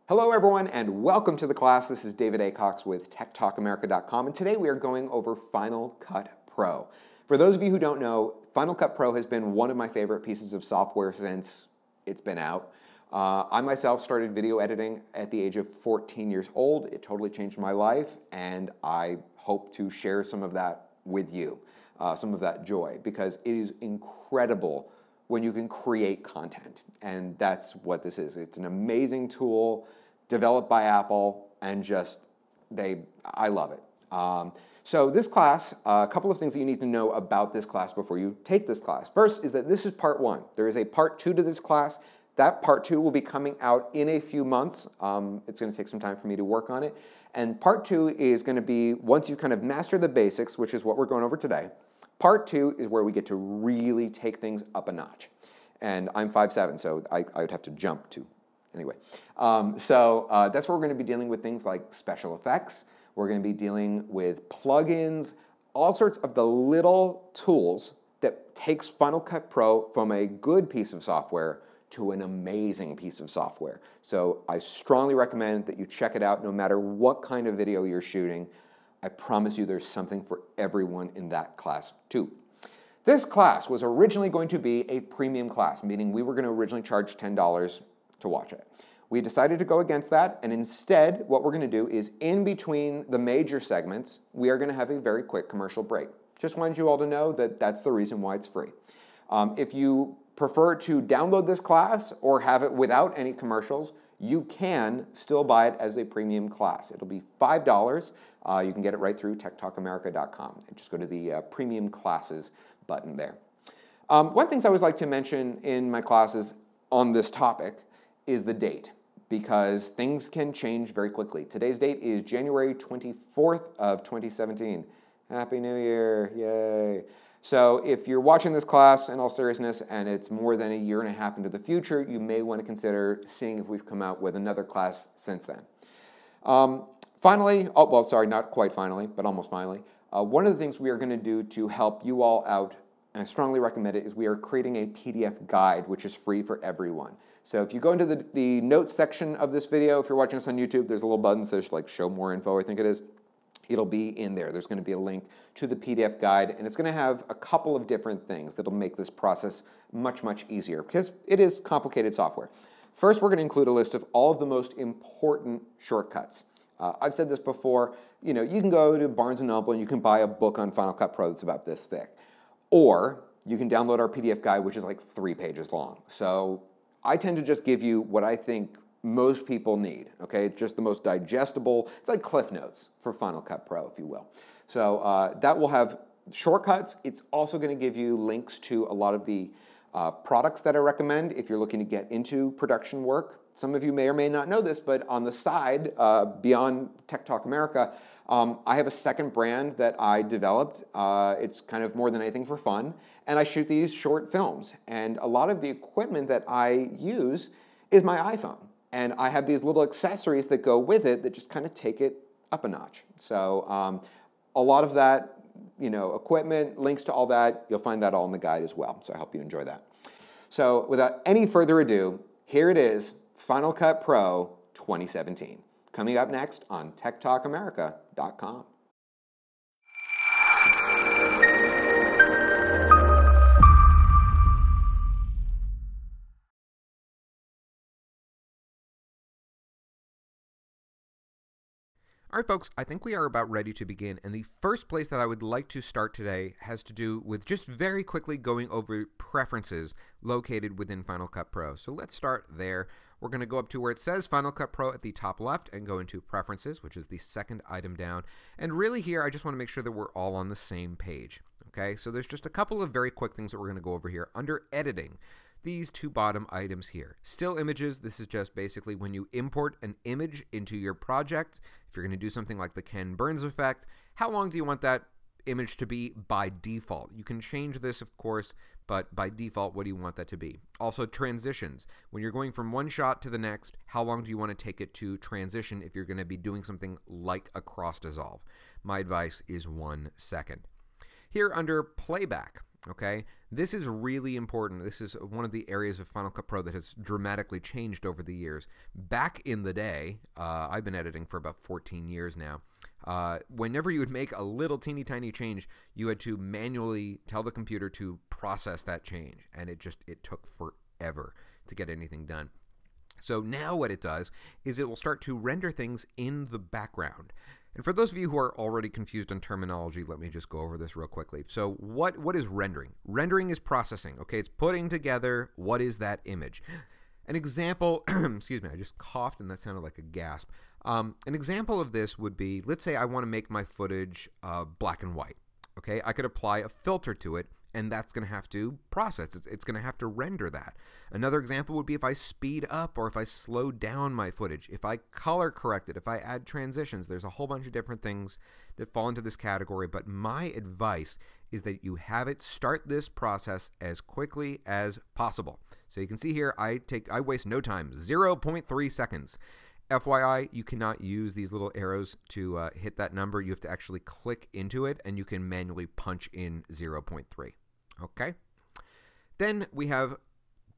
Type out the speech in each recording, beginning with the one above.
Hello everyone and welcome to the class. This is David Acox with TechTalkAmerica.com, and today we are going over Final Cut Pro. For those of you who don't know, Final Cut Pro has been one of my favorite pieces of software since it's been out. I myself started video editing at the age of 14 years old. It totally changed my life, and I hope to share some of that with you, some of that joy, because it is incredible when you can create content, and that's what this is. It's an amazing tool developed by Apple, and I love it. So this class, a couple of things that you need to know about this class before you take this class. First is that this is part one. There is a part two to this class. That part two will be coming out in a few months. It's going to take some time for me to work on it. And part two is going to be once you kind of master the basics, which is what we're going over today. Part two is where we get to really take things up a notch. And I'm 5'7", so I would have to jump to. Anyway, that's where we're going to be dealing with things like special effects. We're going to be dealing with plugins, all sorts of the little tools that takes Final Cut Pro from a good piece of software to an amazing piece of software. So I strongly recommend that you check it out no matter what kind of video you're shooting. I promise you there's something for everyone in that class too. This class was originally going to be a premium class, meaning we were going to originally charge $10 to watch it. We decided to go against that, and instead what we're going to do is in between the major segments, we are going to have a very quick commercial break. Just wanted you all to know that that's the reason why it's free. If you prefer to download this class or have it without any commercials, you can still buy it as a premium class. It'll be $5. You can get it right through TechTalkAmerica.com. And just go to the premium classes button there. One thing I always like to mention in my classes on this topic is the date, because things can change very quickly. Today's date is January 24th of 2017. Happy New Year, yay. So if you're watching this class in all seriousness and it's more than a year and a half into the future, you may want to consider seeing if we've come out with another class since then. Finally, not quite finally, but almost finally, one of the things we are going to do to help you all out, and I strongly recommend it, is we are creating a PDF guide which is free for everyone. So if you go into the notes section of this video, if you're watching us on YouTube, there's a little button that says like show more info, I think it is. It'll be in there. There's going to be a link to the PDF guide, and it's going to have a couple of different things that'll make this process much, much easier because it is complicated software. First, we're going to include a list of all of the most important shortcuts. I've said this before, you can go to Barnes & Noble and you can buy a book on Final Cut Pro that's about this thick. Or you can download our PDF guide, which is like 3 pages long. So I tend to just give you what I think most people need, okay? Just the most digestible, it's like Cliff Notes for Final Cut Pro, if you will. So that will have shortcuts. It's also going to give you links to a lot of the products that I recommend if you're looking to get into production work. Some of you may or may not know this, but on the side, beyond Tech Talk America, I have a second brand that I developed. It's kind of more than anything for fun, and I shoot these short films. And a lot of the equipment that I use is my iPhone. And I have these little accessories that go with it that just kind of take it up a notch. So a lot of that, equipment, links to all that, you'll find that all in the guide as well. So I hope you enjoy that. So without any further ado, here it is, Final Cut Pro 2017. Coming up next on TechTalkAmerica.com. All right, folks, I think we are about ready to begin, and the first place that I would like to start today has to do with just very quickly going over preferences located within Final Cut Pro. So let's start there. We're going to go up to where it says Final Cut Pro at the top left and go into Preferences, which is the second item down. And really here, I just want to make sure that we're all on the same page. Okay, so there's just a couple of very quick things that we're going to go over here. Under Editing, these two bottom items here. Still images, this is just basically when you import an image into your project. If you're going to do something like the Ken Burns effect, how long do you want that image to be by default? You can change this, of course, but by default, what do you want that to be? Also, transitions. When you're going from one shot to the next, how long do you want to take it to transition if you're going to be doing something like a cross dissolve? My advice is 1 second. Here under Playback, Okay, this is really important. This is one of the areas of Final Cut Pro that has dramatically changed over the years. Back in the day, I've been editing for about 14 years now. Whenever you would make a little teeny tiny change, you had to manually tell the computer to process that change, and it took forever to get anything done. So now what it does is it will start to render things in the background. And for those of you who are already confused on terminology, let me just go over this real quickly. So what is rendering? Rendering is processing, okay? It's putting together what is that image. An example, excuse me, I just coughed and that sounded like a gasp. An example of this would be, let's say I want to make my footage black and white, okay? I could apply a filter to it, and that's going to have to process. It's going to have to render that. Another example would be if I speed up or if I slow down my footage, if I color correct it, if I add transitions. There's a whole bunch of different things that fall into this category, but my advice is that you have it start this process as quickly as possible. So you can see here, I waste no time, 0.3 seconds. FYI, you cannot use these little arrows to hit that number. You have to actually click into it, and you can manually punch in 0.3. Okay? Then we have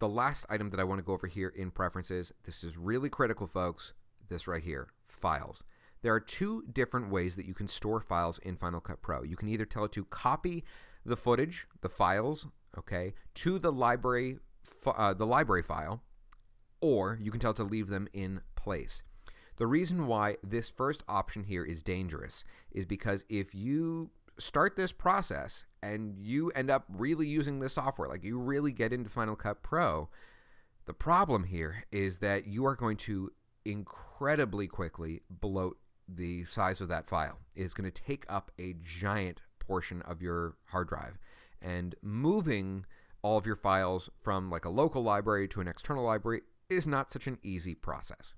the last item that I want to go over here in preferences. This is really critical, folks. This right here, files. There are two different ways that you can store files in Final Cut Pro. You can either tell it to copy the footage, the files, okay, to the library file, or you can tell it to leave them in place. The reason why this first option here is dangerous is because if you start this process and you end up really using this software, like you really get into Final Cut Pro, the problem here is that you are going to incredibly quickly bloat the size of that file. It's going to take up a giant portion of your hard drive, and moving all of your files from like a local library to an external library is not such an easy process.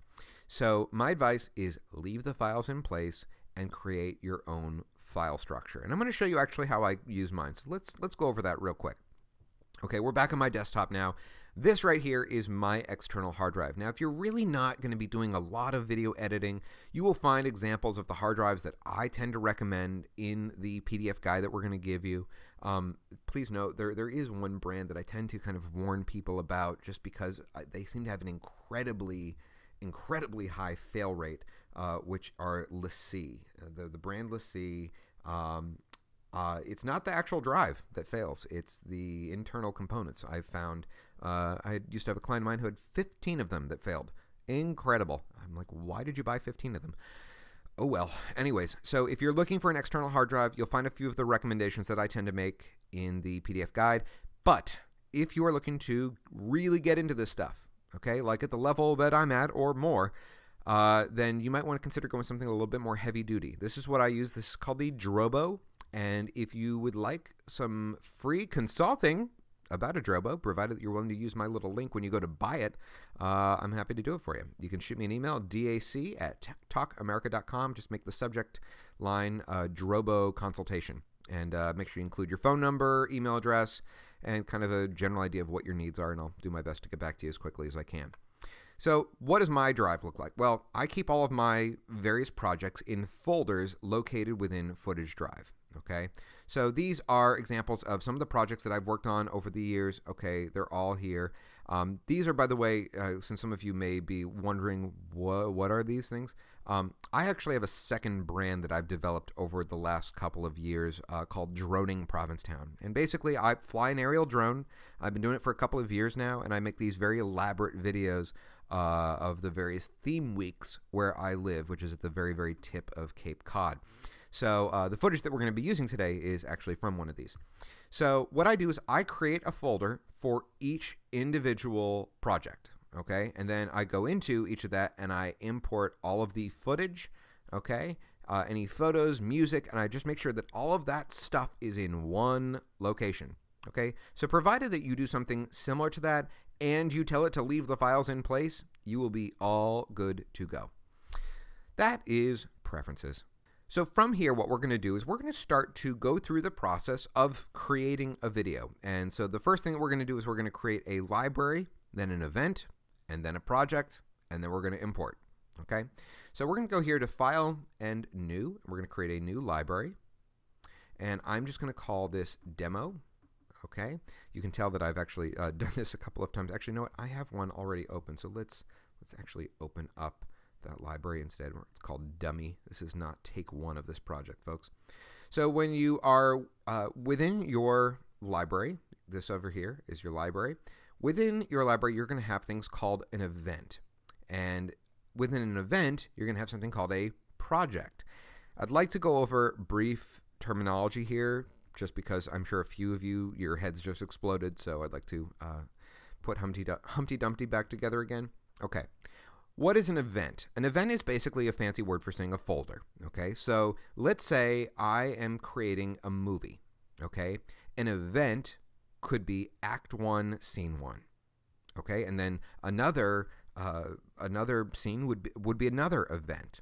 So my advice is leave the files in place and create your own file structure. And I'm going to show you actually how I use mine. So let's go over that real quick. Okay, we're back on my desktop now. This right here is my external hard drive. Now, if you're really not going to be doing a lot of video editing, you will find examples of the hard drives that I tend to recommend in the PDF guide that we're going to give you. Please note, there is one brand that I tend to kind of warn people about just because they seem to have an incredibly high fail rate, which are LaCie. The brand LaCie, it's not the actual drive that fails. It's the internal components. I've found, I used to have a client of mine who had 15 of them that failed. Incredible. I'm like, why did you buy 15 of them? Oh well. Anyways, so if you're looking for an external hard drive, you'll find a few of the recommendations that I tend to make in the PDF guide. But if you are looking to really get into this stuff, okay, like at the level that I'm at or more, then you might want to consider going something a little bit more heavy duty. This is what I use. This is called the Drobo. And if you would like some free consulting about a Drobo, provided that you're willing to use my little link when you go to buy it, I'm happy to do it for you. You can shoot me an email, dac@talkamerica.com. Just make the subject line Drobo consultation. And make sure you include your phone number, email address, and kind of a general idea of what your needs are, and I'll do my best to get back to you as quickly as I can. So what does my drive look like? Well, I keep all of my various projects in folders located within Footage Drive. Okay, so these are examples of some of the projects that I've worked on over the years. Okay, they're all here. These are, by the way, since some of you may be wondering what are these things, I actually have a second brand that I've developed over the last couple of years called Droning Provincetown. And basically, I fly an aerial drone. I've been doing it for a couple of years now, and I make these very elaborate videos of the various theme weeks where I live, which is at the very, very tip of Cape Cod. So the footage that we're going to be using today is actually from one of these. So what I do is I create a folder for each individual project, okay? And then I go into each of that and I import all of the footage, okay? Any photos, music, and I just make sure that all of that stuff is in one location, okay? So provided that you do something similar to that and you tell it to leave the files in place, you will be all good to go. That is preferences. So from here, what we're going to do is we're going to start to go through the process of creating a video. And so the first thing that we're going to do is we're going to create a library, then an event, and then a project, and then we're going to import. Okay? So we're going to go here to File and New. We're going to create a new library. And I'm just going to call this Demo. okay? You can tell that I've actually done this a couple of times. Actually, you know what? I have one already open, so let's actually open up that library instead. It's called Dummy. This is not take one of this project, folks. So when you are within your library, this over here is your library. Within your library, you're going to have things called an event. And within an event, you're going to have something called a project. I'd like to go over brief terminology here, just because I'm sure a few of you, your heads just exploded, so I'd like to put Humpty Dumpty back together again. Okay. What is an event? An event is basically a fancy word for saying a folder, okay? So let's say I am creating a movie, okay? An event could be Act 1, Scene 1, okay? And then another scene would be another event.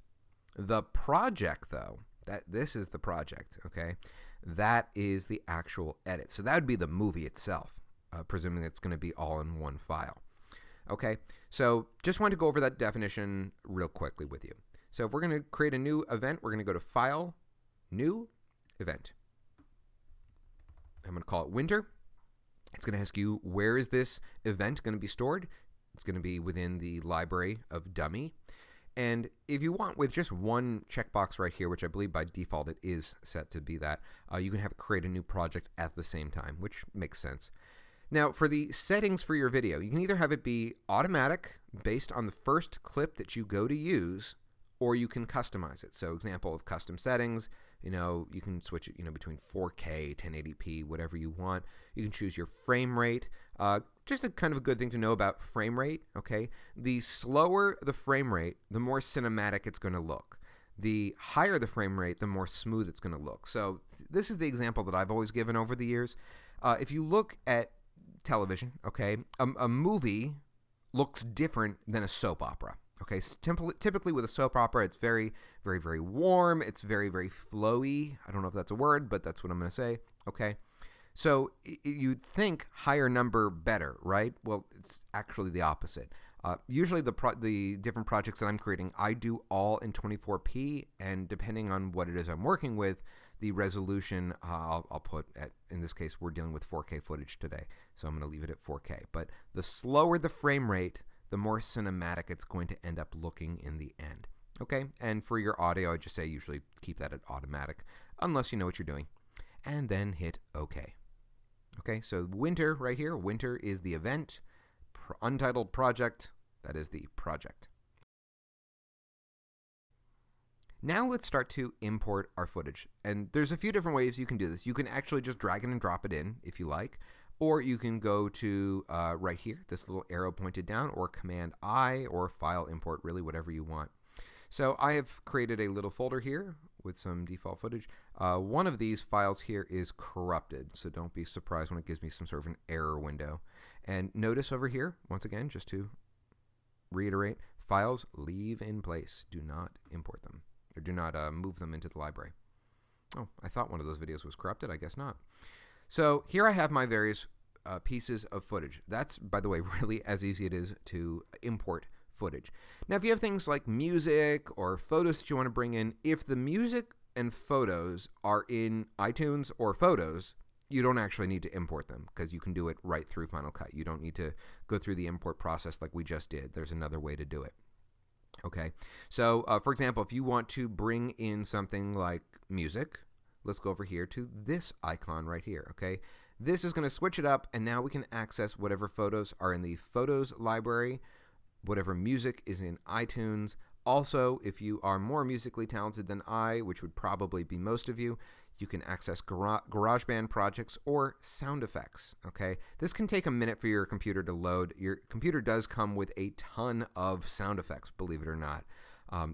The project, though, this is the project, okay? That is the actual edit. So that would be the movie itself, presuming it's going to be all in one file. Okay, so just wanted to go over that definition real quickly with you. So if we're going to create a new event, we're going to go to File, New, Event. I'm going to call it Winter. It's going to ask you, where is this event going to be stored? It's going to be within the library of Dummy. And if you want, with just one checkbox right here, which I believe by default it is set to be that, you can have it create a new project at the same time, which makes sense. Now, for the settings for your video, you can either have it be automatic based on the first clip that you go to use, or you can customize it. So example of custom settings, you can switch it, between 4K, 1080p, whatever you want. You can choose your frame rate. Just a kind of a good thing to know about frame rate, okay? The slower the frame rate, the more cinematic it's going to look. The higher the frame rate, the more smooth it's going to look. So this is the example that I've always given over the years. If you look at television, okay, a movie looks different than a soap opera. Okay, typically with a soap opera, it's very, very, very warm. It's very, very flowy. I don't know if that's a word, but that's what I'm going to say. Okay, so you'd think higher number better, right? Well, it's actually the opposite. Usually the different projects that I'm creating, I do all in 24p, and depending on what it is I'm working with, the resolution I'll put at, in this case, we're dealing with 4K footage today, so I'm going to leave it at 4K. But the slower the frame rate, the more cinematic it's going to end up looking in the end. Okay, and for your audio, I just say usually keep that at automatic, unless you know what you're doing, and then hit OK. Okay, so Winter right here, Winter is the event, Untitled Project, that is the project. Now let's start to import our footage, and there's a few different ways you can do this. You can actually just drag it and drop it in if you like, or you can go to right here, this little arrow pointed down, or Command-I, or File Import, really whatever you want. So I have created a little folder here with some default footage. One of these files here is corrupted, so don't be surprised when it gives me some sort of an error window. And notice over here, once again, just to reiterate, files leave in place. Do not import them, or do not move them into the library. Oh, I thought one of those videos was corrupted. I guess not. So here I have my various pieces of footage. That's, by the way, really as easy it is to import footage. Now, if you have things like music or photos that you want to bring in, if the music and photos are in iTunes or Photos, you don't actually need to import them because you can do it right through Final Cut. You don't need to go through the import process like we just did. There's another way to do it. Okay, so for example, if you want to bring in something like music, let's go over here to this icon right here, okay? This is going to switch it up, and now we can access whatever photos are in the Photos library, whatever music is in iTunes. Also, if you are more musically talented than I, which would probably be most of you, you can access GarageBand projects or sound effects, okay? This can take a minute for your computer to load. Your computer does come with a ton of sound effects, believe it or not.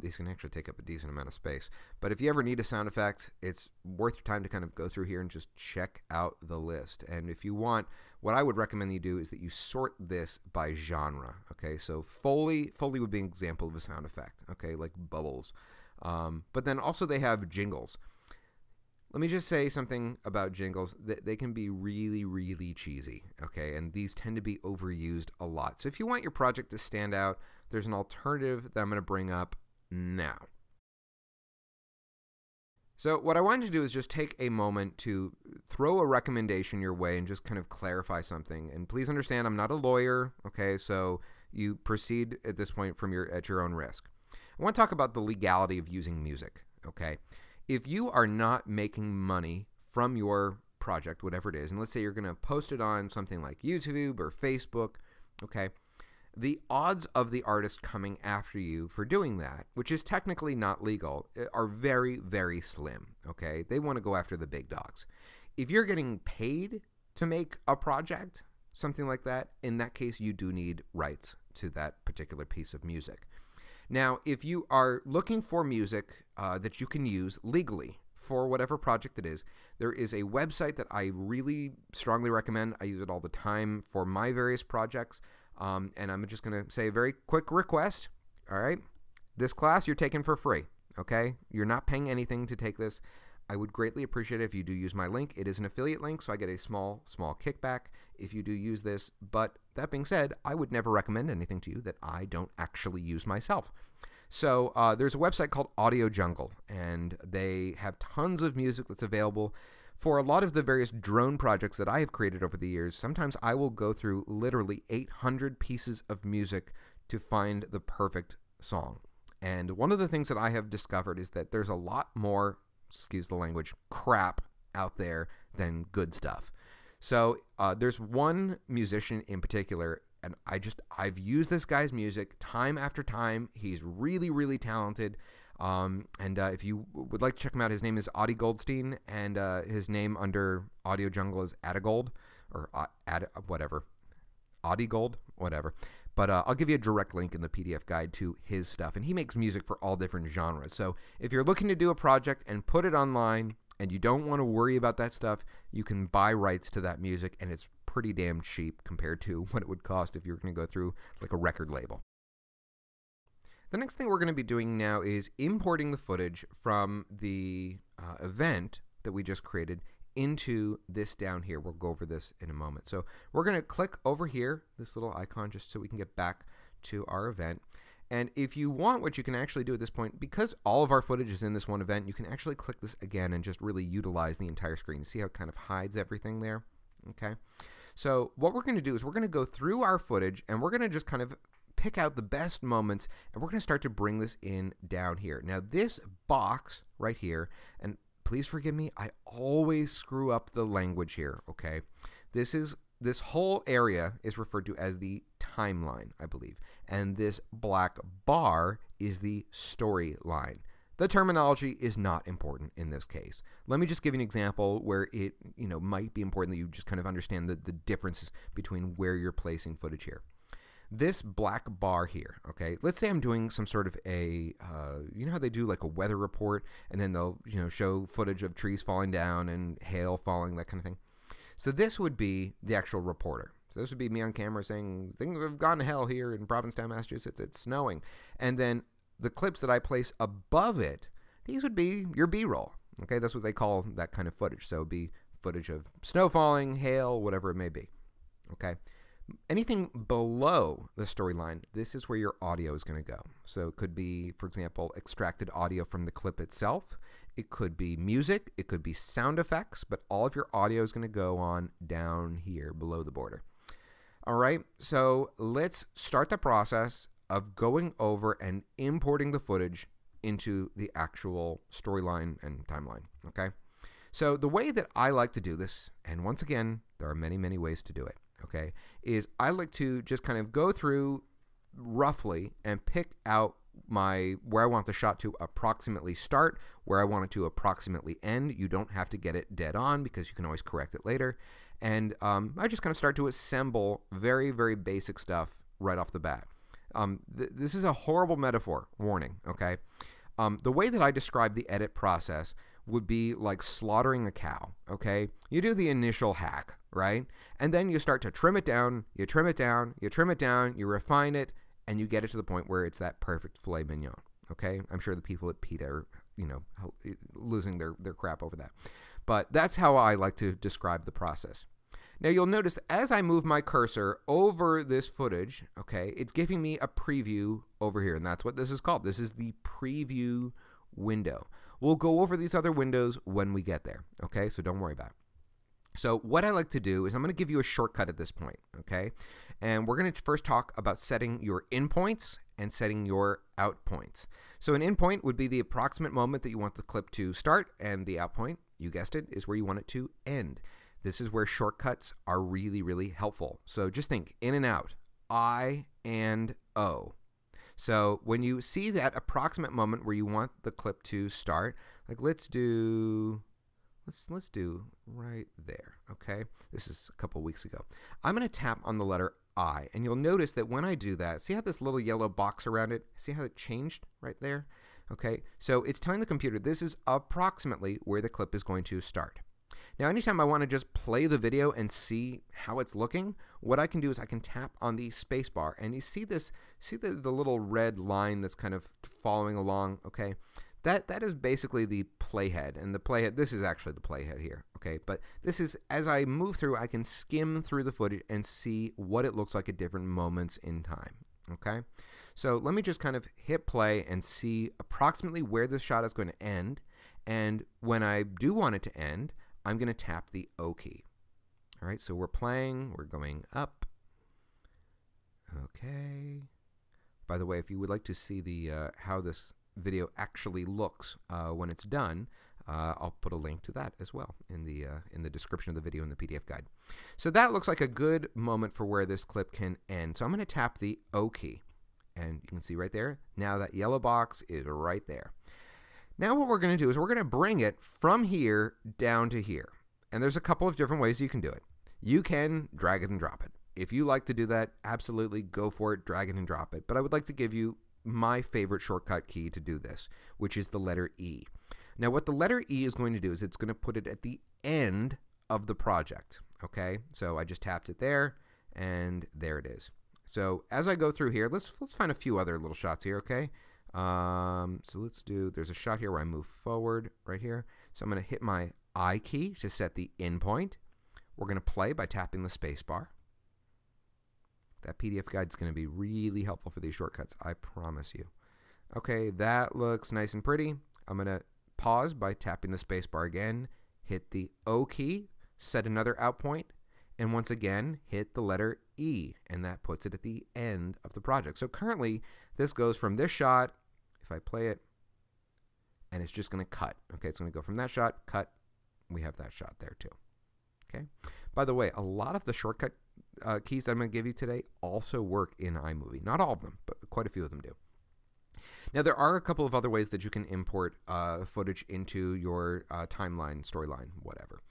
These can actually take up a decent amount of space. But if you ever need a sound effect, it's worth your time to kind of go through here and just check out the list. And if you want, what I would recommend you do is that you sort this by genre, okay? So Foley would be an example of a sound effect, okay, like bubbles. But then also they have jingles. Let me just say something about jingles. They can be really, really cheesy, okay? And these tend to be overused a lot. So if you want your project to stand out, there's an alternative that I'm going to bring up now. So what I wanted to do is just take a moment to throw a recommendation your way and just kind of clarify something. And please understand, I'm not a lawyer, okay? So you proceed at this point at your own risk. I want to talk about the legality of using music, okay? If you are not making money from your project, whatever it is, and let's say you're going to post it on something like YouTube or Facebook, okay, the odds of the artist coming after you for doing that, which is technically not legal, are very, very slim, okay? They want to go after the big dogs. If you're getting paid to make a project, something like that, in that case, you do need rights to that particular piece of music. Now, if you are looking for music that you can use legally for whatever project it is, there is a website that I really strongly recommend. I use it all the time for my various projects. And I'm just going to say a very quick request. All right. This class you're taking for free. Okay. You're not paying anything to take this. I would greatly appreciate it if you do use my link. It is an affiliate link, so I get a small kickback if you do use this. But that being said, I would never recommend anything to you that I don't actually use myself. So there's a website called Audio Jungle, and they have tons of music that's available. For a lot of the various drone projects that I have created over the years, sometimes I will go through literally 800 pieces of music to find the perfect song. And one of the things that I have discovered is that there's a lot more, excuse the language, crap out there than good stuff. So there's one musician in particular, and I've used this guy's music time after time. He's really, really talented. If you would like to check him out, his name is Adi Goldstein, and his name under Audio Jungle is Adigold, or whatever. Adi Gold, whatever. But I'll give you a direct link in the PDF guide to his stuff, and he makes music for all different genres. So if you're looking to do a project and put it online, and you don't want to worry about that stuff, you can buy rights to that music, and it's pretty damn cheap compared to what it would cost if you were going to go through like a record label. The next thing we're going to be doing now is importing the footage from the event that we just created into this down here. We'll go over this in a moment. So we're going to click over here, this little icon, just so we can get back to our event. And if you want, what you can actually do at this point, because all of our footage is in this one event, you can actually click this again and just really utilize the entire screen. See how it kind of hides everything there? Okay. So what we're going to do is we're going to go through our footage, and we're going to just kind of pick out the best moments, and we're going to start to bring this in down here. Now this box right here, and please forgive me, I always screw up the language here, okay? This whole area is referred to as the timeline, I believe, and this black bar is the storyline. The terminology is not important in this case. Let me just give you an example where it might be important that you just kind of understand the differences between where you're placing footage here. This black bar here, okay, let's say I'm doing some sort of a, you know how they do like a weather report, and then they'll, show footage of trees falling down and hail falling, that kind of thing. So this would be the actual reporter. So this would be me on camera saying, things have gone to hell here in Provincetown, Massachusetts, it's snowing. And then the clips that I place above it, these would be your B-roll, okay? That's what they call that kind of footage. So it would be footage of snow falling, hail, whatever it may be, okay? Anything below the storyline, this is where your audio is going to go. So it could be, for example, extracted audio from the clip itself. It could be music. It could be sound effects. But all of your audio is going to go on down here below the border. All right. So let's start the process of going over and importing the footage into the actual storyline and timeline. Okay. So the way that I like to do this, and once again, there are many, many ways to do it, okay, is I like to just kind of go through roughly and pick out where I want the shot to approximately start, where I want it to approximately end. You don't have to get it dead on because you can always correct it later. And I just kind of start to assemble very, very basic stuff right off the bat. This is a horrible metaphor, warning, okay? The way that I describe the edit process would be like slaughtering a cow, okay? You do the initial hack, right? And then you start to trim it down, you trim it down, you trim it down, you refine it, and you get it to the point where it's that perfect filet mignon, okay? I'm sure the people at PETA are, losing their crap over that. But that's how I like to describe the process. Now you'll notice as I move my cursor over this footage, okay, it's giving me a preview over here, and that's what this is called. This is the preview window. We'll go over these other windows when we get there, okay? So don't worry about it. So what I like to do is I'm going to give you a shortcut at this point, okay? And we're going to first talk about setting your in points and setting your out points. So an in point would be the approximate moment that you want the clip to start, and the out point, you guessed it, is where you want it to end. This is where shortcuts are really, really helpful. So just think, in and out, I and O. So when you see that approximate moment where you want the clip to start, like let's do right there, okay? This is a couple weeks ago. I'm going to tap on the letter I, and you'll notice that when I do that, see how this little yellow box around it, see how it changed right there? Okay, so it's telling the computer this is approximately where the clip is going to start. Now, anytime I want to just play the video and see how it's looking, what I can do is I can tap on the space bar, and you see this, the little red line that's kind of following along, okay? That is basically the playhead, and the playhead, this is actually the playhead here, okay? But this is, as I move through, I can skim through the footage and see what it looks like at different moments in time, okay? So let me just kind of hit play and see approximately where this shot is going to end, and when I do want it to end, I'm going to tap the O key. All right, so we're playing, we're going up. Okay. By the way, if you would like to see the how this video actually looks when it's done, I'll put a link to that as well in the description of the video in the PDF guide. So that looks like a good moment for where this clip can end. So I'm going to tap the O key, and you can see right there, now that yellow box is right there. Now what we're going to do is we're going to bring it from here down to here. And there's a couple of different ways you can do it. You can drag it and drop it. If you like to do that, absolutely go for it, drag it and drop it. But I would like to give you my favorite shortcut key to do this, which is the letter E. Now what the letter E is going to do is it's going to put it at the end of the project. Okay, so I just tapped it there, and there it is. So as I go through here, let's find a few other little shots here, okay? So let's do, there's a shot here where I move forward right here. So I'm going to hit my I key to set the in point. We're going to play by tapping the space bar. That PDF guide is going to be really helpful for these shortcuts, I promise you. Okay, that looks nice and pretty. I'm going to pause by tapping the space bar again, hit the O key, set another out point, and once again, hit the letter E, and that puts it at the end of the project. So currently, this goes from this shot, if I play it, and it's just going to cut. Okay, it's going to go from that shot, cut. We have that shot there too. Okay. By the way, a lot of the shortcut keys that I'm going to give you today also work in iMovie. Not all of them, but quite a few of them do. Now, there are a couple of other ways that you can import footage into your timeline, storyline, whatever.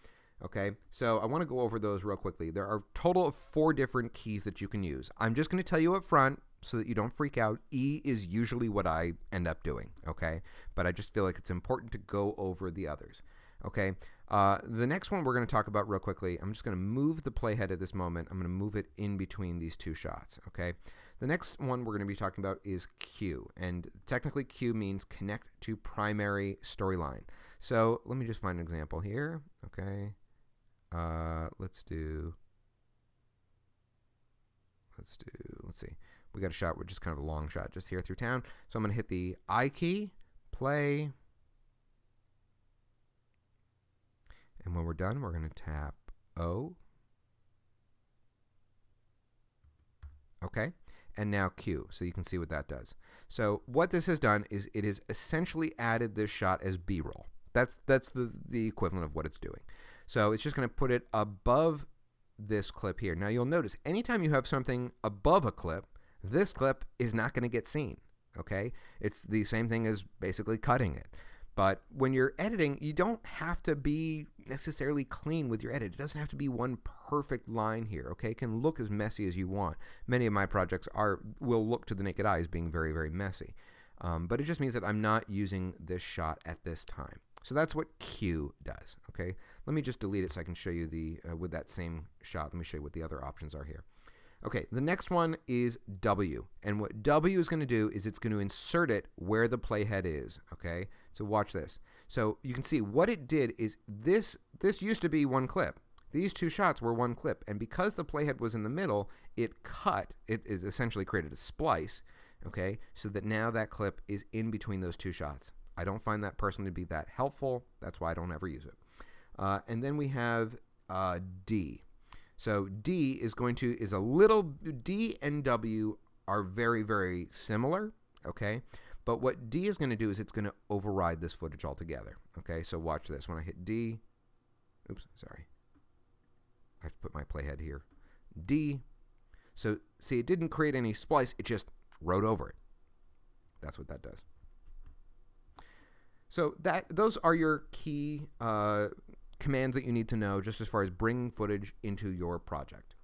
Okay, so I want to go over those real quickly. There are a total of 4 different keys that you can use. I'm just going to tell you up front so that you don't freak out. E is usually what I end up doing, okay? But I just feel like it's important to go over the others, okay? The next one we're going to talk about real quickly, I'm just going to move the playhead at this moment. I'm going to move it in between these 2 shots, okay? The next one we're going to be talking about is Q, and technically Q means connect to primary storyline. So let me just find an example here, okay? Let's see. We got a shot, which is kind of a long shot just here through town. So I'm going to hit the I key, play. And when we're done, we're going to tap O. Okay. And now Q, so you can see what that does. So what this has done is it has essentially added this shot as B-roll. That's the equivalent of what it's doing. So it's just going to put it above this clip here. Now you'll notice anytime you have something above a clip, this clip is not going to get seen, okay? It's the same thing as basically cutting it. But when you're editing, you don't have to be necessarily clean with your edit. It doesn't have to be one perfect line here, okay? It can look as messy as you want. Many of my projects will look to the naked eye as being very, very messy. But it just means that I'm not using this shot at this time. So that's what Q does, okay? Let me just delete it so I can show you with that same shot. Let me show you what the other options are here. Okay, the next one is W. And what W is going to do is it's going to insert it where the playhead is, okay? So watch this. So you can see what it did is this used to be one clip. These 2 shots were one clip. And because the playhead was in the middle, it is essentially created a splice, okay? So that now that clip is in between those 2 shots. I don't find that personally to be that helpful. That's why I don't ever use it. And then we have D. So D is a little, D and W are very, very similar, okay? But what D is going to do is it's going to override this footage altogether, okay? So watch this. When I hit D, oops, sorry. I have to put my playhead here. D. So see, it didn't create any splice. It just wrote over it. That's what that does. So those are your key commands that you need to know just as far as bringing footage into your project.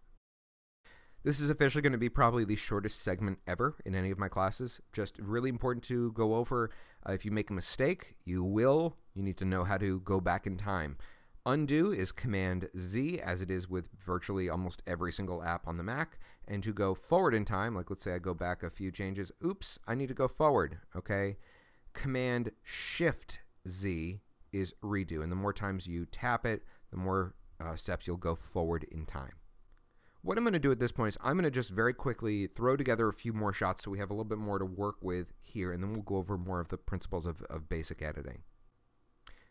This is officially going to be probably the shortest segment ever in any of my classes. Just really important to go over. If you make a mistake, you need to know how to go back in time. Undo is Command Z, as it is with virtually almost every single app on the Mac. And to go forward in time, like let's say I go back a few changes, oops, I need to go forward, okay? Command Shift Z is redo, and the more times you tap it, the more steps you'll go forward in time. What I'm going to do at this point is I'm going to just very quickly throw together a few more shots so we have a little bit more to work with here, and then we'll go over more of the principles of basic editing.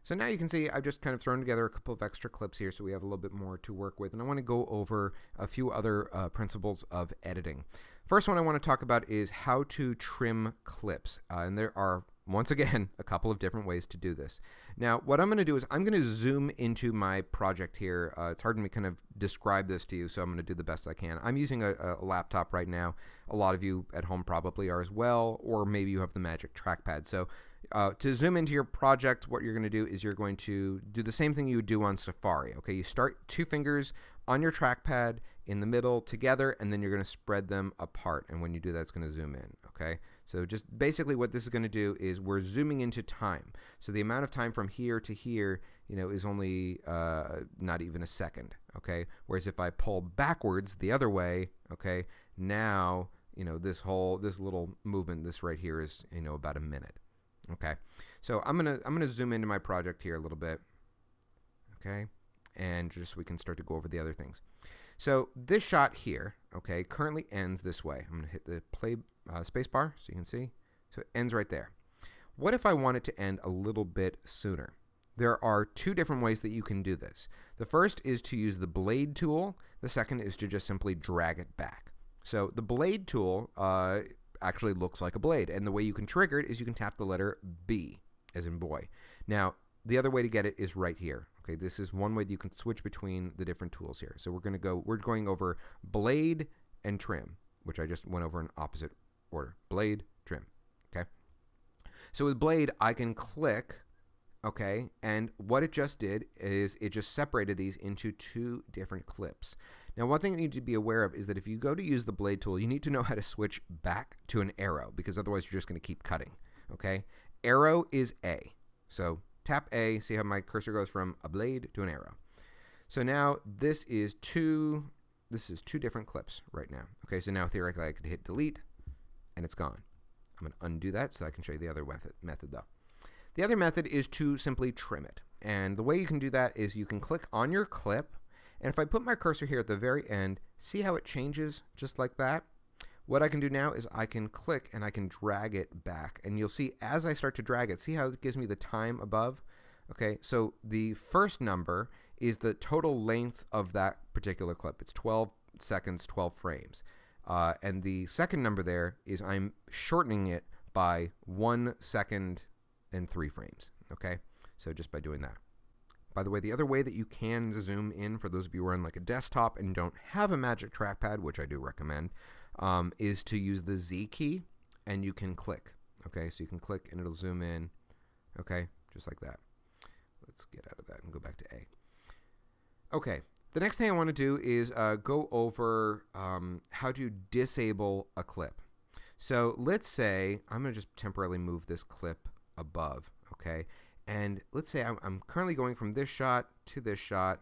So now you can see I've just kind of thrown together a couple of extra clips here so we have a little bit more to work with, and I want to go over a few other principles of editing. First one I want to talk about is how to trim clips, and there are, once again, a couple of different ways to do this. Now, what I'm going to do is I'm going to zoom into my project here. It's hard for me to kind of describe this to you, so I'm going to do the best I can. I'm using a laptop right now. A lot of you at home probably are as well, or maybe you have the magic trackpad. So to zoom into your project, what you're going to do is you're going to do the same thing you would do on Safari. Okay, you start 2 fingers on your trackpad in the middle together, and then you're going to spread them apart. And when you do that, it's going to zoom in. Okay, so just basically what this is going to do is we're zooming into time. So the amount of time from here to here, is only not even a second. Okay, whereas if I pull backwards the other way, okay, now this little movement, this right here is about a minute. Okay, so I'm gonna zoom into my project here a little bit, okay, and just so we can start to go over the other things. So this shot here, okay, currently ends this way. I'm gonna hit the play space bar so you can see. So it ends right there. What if I want it to end a little bit sooner? There are 2 different ways that you can do this. The first is to use the blade tool. The second is to just simply drag it back. So the blade tool actually looks like a blade, and the way you can trigger it is you can tap the letter B as in boy. Now the other way to get it is right here. Okay, this is one way that you can switch between the different tools here. So we're going over blade and trim, which I just went over in opposite order. Blade, trim. Okay, so with blade I can click, okay, and what it just did is it just separated these into 2 different clips. Now, one thing that you need to be aware of is that if you go to use the blade tool, you need to know how to switch back to an arrow, because otherwise you're just going to keep cutting, okay? Arrow is A. So tap A, see how my cursor goes from a blade to an arrow. So now this is 2 different clips right now. Okay, so now theoretically I could hit delete and it's gone. I'm going to undo that so I can show you the other method though. The other method is to simply trim it. And the way you can do that is you can click on your clip, and if I put my cursor here at the very end, see how it changes just like that? What I can do now is I can click and I can drag it back, and you'll see as I start to drag it, see how it gives me the time above? Okay, so the first number is the total length of that particular clip. It's 12 seconds, 12 frames. And the second number there is I'm shortening it by 1 second and 3 frames. Okay, so just by doing that. By the way, the other way that you can zoom in, for those of you who are on like a desktop and don't have a magic trackpad, which I do recommend, is to use the Z key, and you can click. Okay, so you can click and it'll zoom in. Okay, just like that. Let's get out of that and go back to A. Okay, the next thing I want to do is go over how to disable a clip. So let's say I'm going to just temporarily move this clip above. Okay. And let's say I'm currently going from this shot to this shot,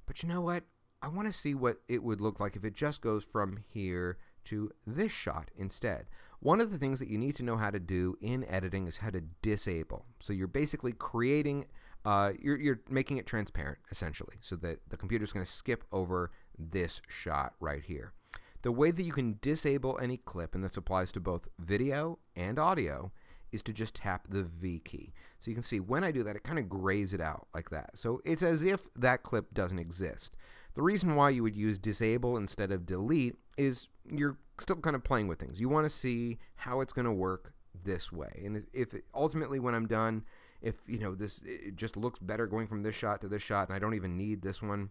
but you know what? I want to see what it would look like if it just goes from here to this shot instead. One of the things that you need to know how to do in editing is how to disable. So you're basically creating, you're making it transparent essentially, so that the computer's going to skip over this shot right here. The way that you can disable any clip, and this applies to both video and audio, is to just tap the V key. So you can see when I do that, it kind of grays it out like that. So it's as if that clip doesn't exist. The reason why you would use disable instead of delete is you're still kind of playing with things. You want to see how it's going to work this way. And if ultimately when I'm done, if it just looks better going from this shot to this shot and I don't even need this one,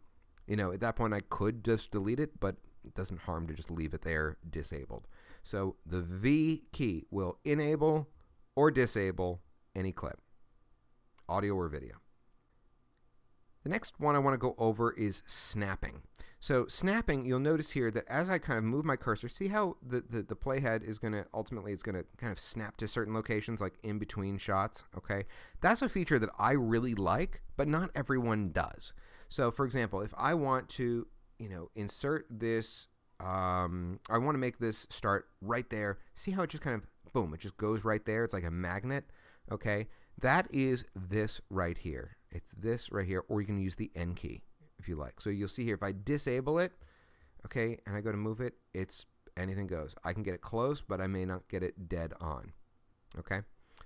at that point I could just delete it, but it doesn't harm to just leave it there disabled. So the V key will enable or disable any clip, audio or video. The next one I want to go over is snapping. So snapping, you'll notice here that as I kind of move my cursor, see how the playhead is going to, ultimately it's going to kind of snap to certain locations like in between shots, okay? That's a feature that I really like, but not everyone does. So for example, if I want to, insert this, I want to make this start right there. See how it just kind of, boom, it just goes right there. It's like a magnet, okay? That is this right here. It's this right here, or you can use the N key if you like. So you'll see here, if I disable it, okay, and I go to move it, it's anything goes. I can get it close, but I may not get it dead on, okay?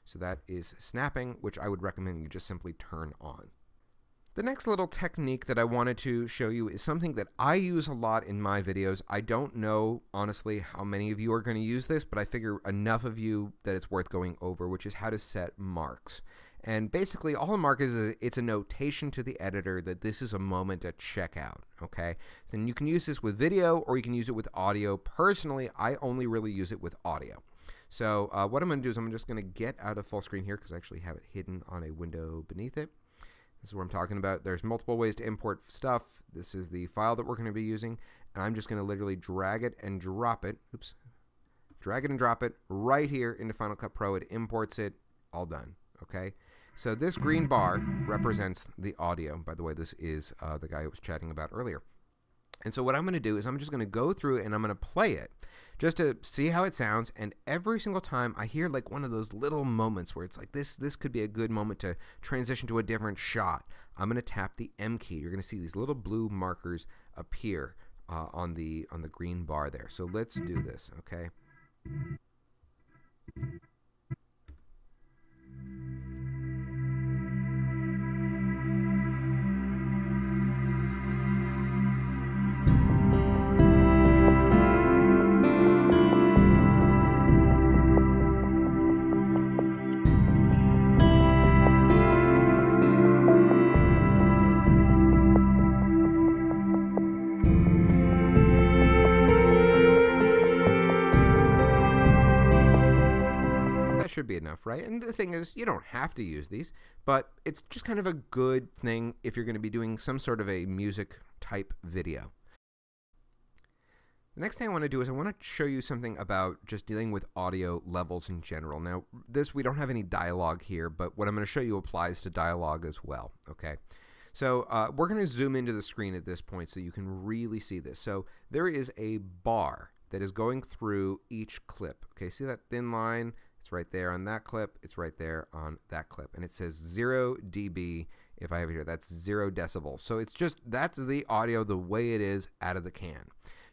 So that is snapping, which I would recommend you just simply turn on. The next little technique that I wanted to show you is something that I use a lot in my videos. I don't know, honestly, how many of you are going to use this, but I figure enough of you that it's worth going over, which is how to set marks. And basically, all a mark is, it's a notation to the editor that this is a moment to check out, okay? So you can use this with video or you can use it with audio. Personally, I only really use it with audio. So what I'm going to do is I'm just going to get out of full screen here because I actually have it hidden on a window beneath it. This is what I'm talking about. There's multiple ways to import stuff. This is the file that we're going to be using, and I'm just going to literally drag it and drop it. Oops. Drag it and drop it right here into Final Cut Pro. It imports it. All done. Okay? So this green bar represents the audio. By the way, this is the guy I was chatting about earlier. And so what I'm going to do is I'm just going to go through it and I'm going to play it just to see how it sounds. And every single time I hear like one of those little moments where it's like this could be a good moment to transition to a different shot, I'm going to tap the M key. You're going to see these little blue markers appear on the green bar there. So let's do this, okay? Should be enough, right? And the thing is, you don't have to use these, but it's just kind of a good thing if you're going to be doing some sort of a music type video. The next thing I want to do is I want to show you something about just dealing with audio levels in general. Now, we don't have any dialogue here, but what I'm going to show you applies to dialogue as well, okay? So we're going to zoom into the screen at this point so you can really see this. So there is a bar that is going through each clip, okay? See that thin line? It's right there on that clip. It's right there on that clip. And it says 0 dB if I have it here. That's 0 decibels. So it's just, that's the audio the way it is out of the can.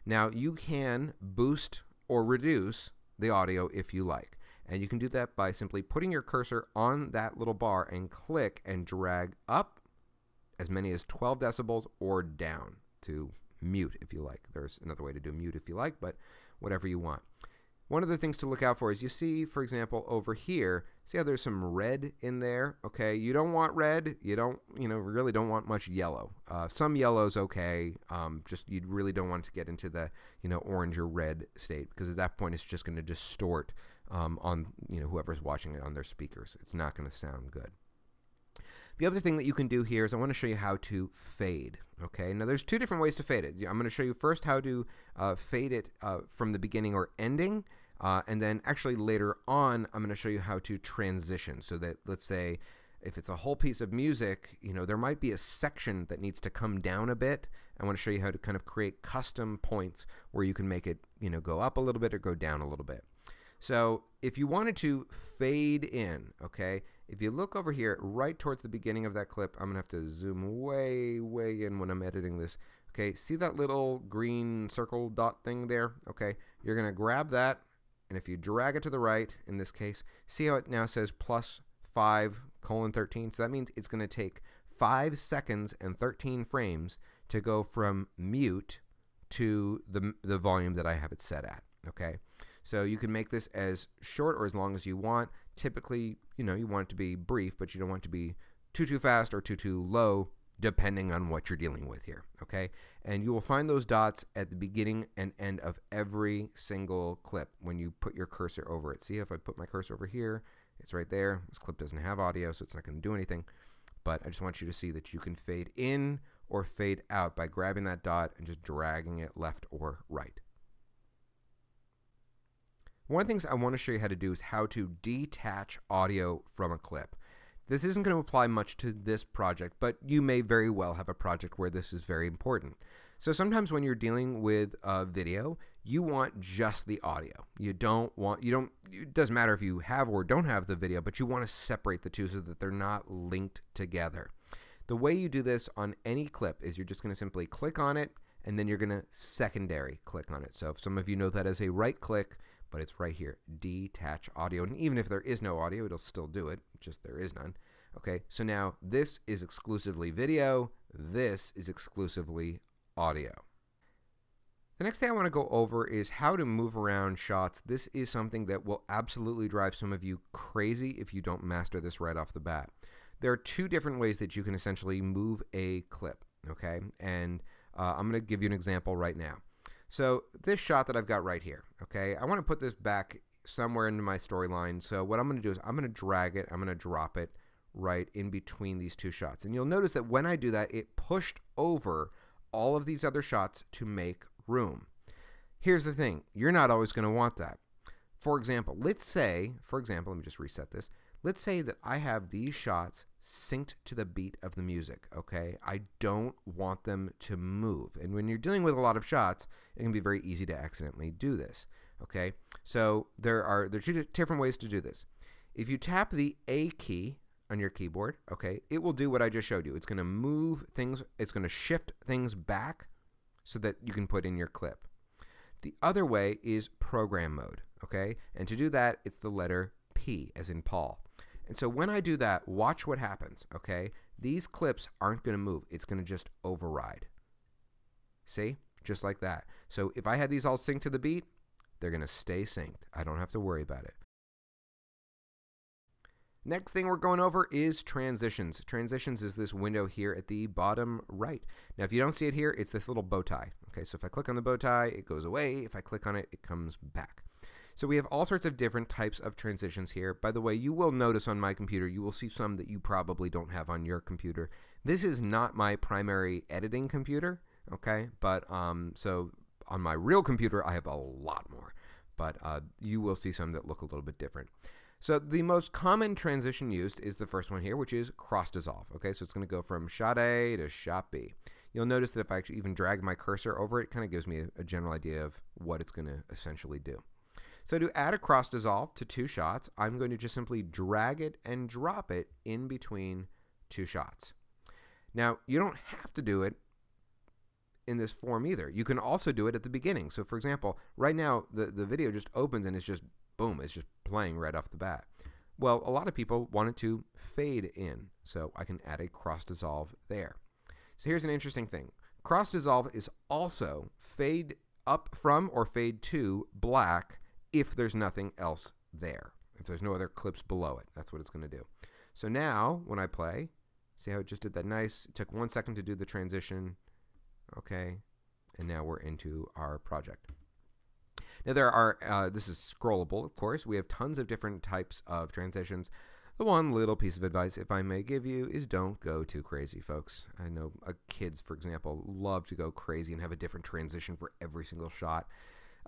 Now you can boost or reduce the audio if you like. And you can do that by simply putting your cursor on that little bar and click and drag up as many as 12 decibels or down to mute if you like. There's another way to do mute if you like, but whatever you want. One of the things to look out for is you see, for example, over here, see how there's some red in there? Okay, you don't want red. You don't, really don't want much yellow. Some yellow's okay. Just you really don't want to get into the, orange or red state because at that point it's just going to distort on, whoever's watching it on their speakers. It's not going to sound good. The other thing that you can do here is I want to show you how to fade. Okay, now there's two different ways to fade it. I'm going to show you first how to fade it from the beginning or ending, and then actually later on I'm going to show you how to transition so that, let's say, if it's a whole piece of music, there might be a section that needs to come down a bit. I want to show you how to kind of create custom points where you can make it, go up a little bit or go down a little bit. So if you wanted to fade in, okay, if you look over here right towards the beginning of that clip, I'm going to have to zoom way, way in when I'm editing this. Okay, see that little green circle dot thing there? Okay, you're going to grab that and if you drag it to the right, in this case, see how it now says plus 5:13? So that means it's going to take 5 seconds and 13 frames to go from mute to the volume that I have it set at, okay? So you can make this as short or as long as you want. Typically, you want it to be brief, but you don't want it to be too fast or too low, depending on what you're dealing with here, okay? And you will find those dots at the beginning and end of every single clip when you put your cursor over it. See, if I put my cursor over here, it's right there. This clip doesn't have audio, so it's not going to do anything. But I just want you to see that you can fade in or fade out by grabbing that dot and just dragging it left or right. One of the things I want to show you how to do is how to detach audio from a clip. This isn't going to apply much to this project, but you may very well have a project where this is very important. So sometimes when you're dealing with video, you want just the audio. It doesn't matter if you have or don't have the video, but you want to separate the two so that they're not linked together. The way you do this on any clip is you're just going to simply click on it, and then you're going to secondary click on it. So if some of you know that as a right click, but it's right here, detach audio. And even if there is no audio, it'll still do it, just there is none. Okay, so now this is exclusively video, this is exclusively audio. The next thing I want to go over is how to move around shots. This is something that will absolutely drive some of you crazy if you don't master this right off the bat. There are 2 different ways that you can essentially move a clip, okay? And I'm going to give you an example right now. So this shot that I've got right here, okay, I want to put this back somewhere into my storyline. So what I'm going to do is I'm going to drag it, I'm going to drop it right in between these 2 shots. And you'll notice that when I do that, it pushed over all of these other shots to make room. Here's the thing, you're not always going to want that. For example, let me just reset this. Let's say that I have these shots synced to the beat of the music, okay? I don't want them to move. And when you're dealing with a lot of shots, it can be very easy to accidentally do this, okay? So there are 2 different ways to do this. If you tap the A key on your keyboard, okay, it will do what I just showed you. It's going to move things, it's going to shift things back so that you can put in your clip. The other way is program mode, okay? And to do that, it's the letter P, as in Paul. And so when I do that, watch what happens, okay? These clips aren't going to move. It's going to just override. See? Just like that. So if I had these all synced to the beat, they're going to stay synced. I don't have to worry about it. Next thing we're going over is transitions. Transitions is this window here at the bottom right. Now, if you don't see it here, it's this little bow tie. Okay, so if I click on the bow tie, it goes away. If I click on it, it comes back. So we have all sorts of different types of transitions here. By the way, you will notice on my computer, you will see some that you probably don't have on your computer. This is not my primary editing computer, okay? But so on my real computer, I have a lot more. But you will see some that look a little bit different. So the most common transition used is the first one here, which is cross dissolve. Okay, so it's going to go from shot A to shot B. You'll notice that if I even drag my cursor over it, it kind of gives me a general idea of what it's going to essentially do. So to add a cross dissolve to 2 shots, I'm going to just simply drag it and drop it in between 2 shots. Now, you don't have to do it in this form either. You can also do it at the beginning. So for example, right now the video just opens and it's just boom, it's just playing right off the bat. Well, a lot of people want it to fade in, so I can add a cross dissolve there. So here's an interesting thing. Cross dissolve is also fade up from or fade to black if there's nothing else there. If there's no other clips below it, that's what it's going to do. So now when I play, see how it just did that nice, it took 1 second to do the transition, okay, and now we're into our project. Now there are, this is scrollable, of course. We have tons of different types of transitions. The one little piece of advice, if I may give you, is don't go too crazy, folks. I know kids, for example, love to go crazy and have a different transition for every single shot.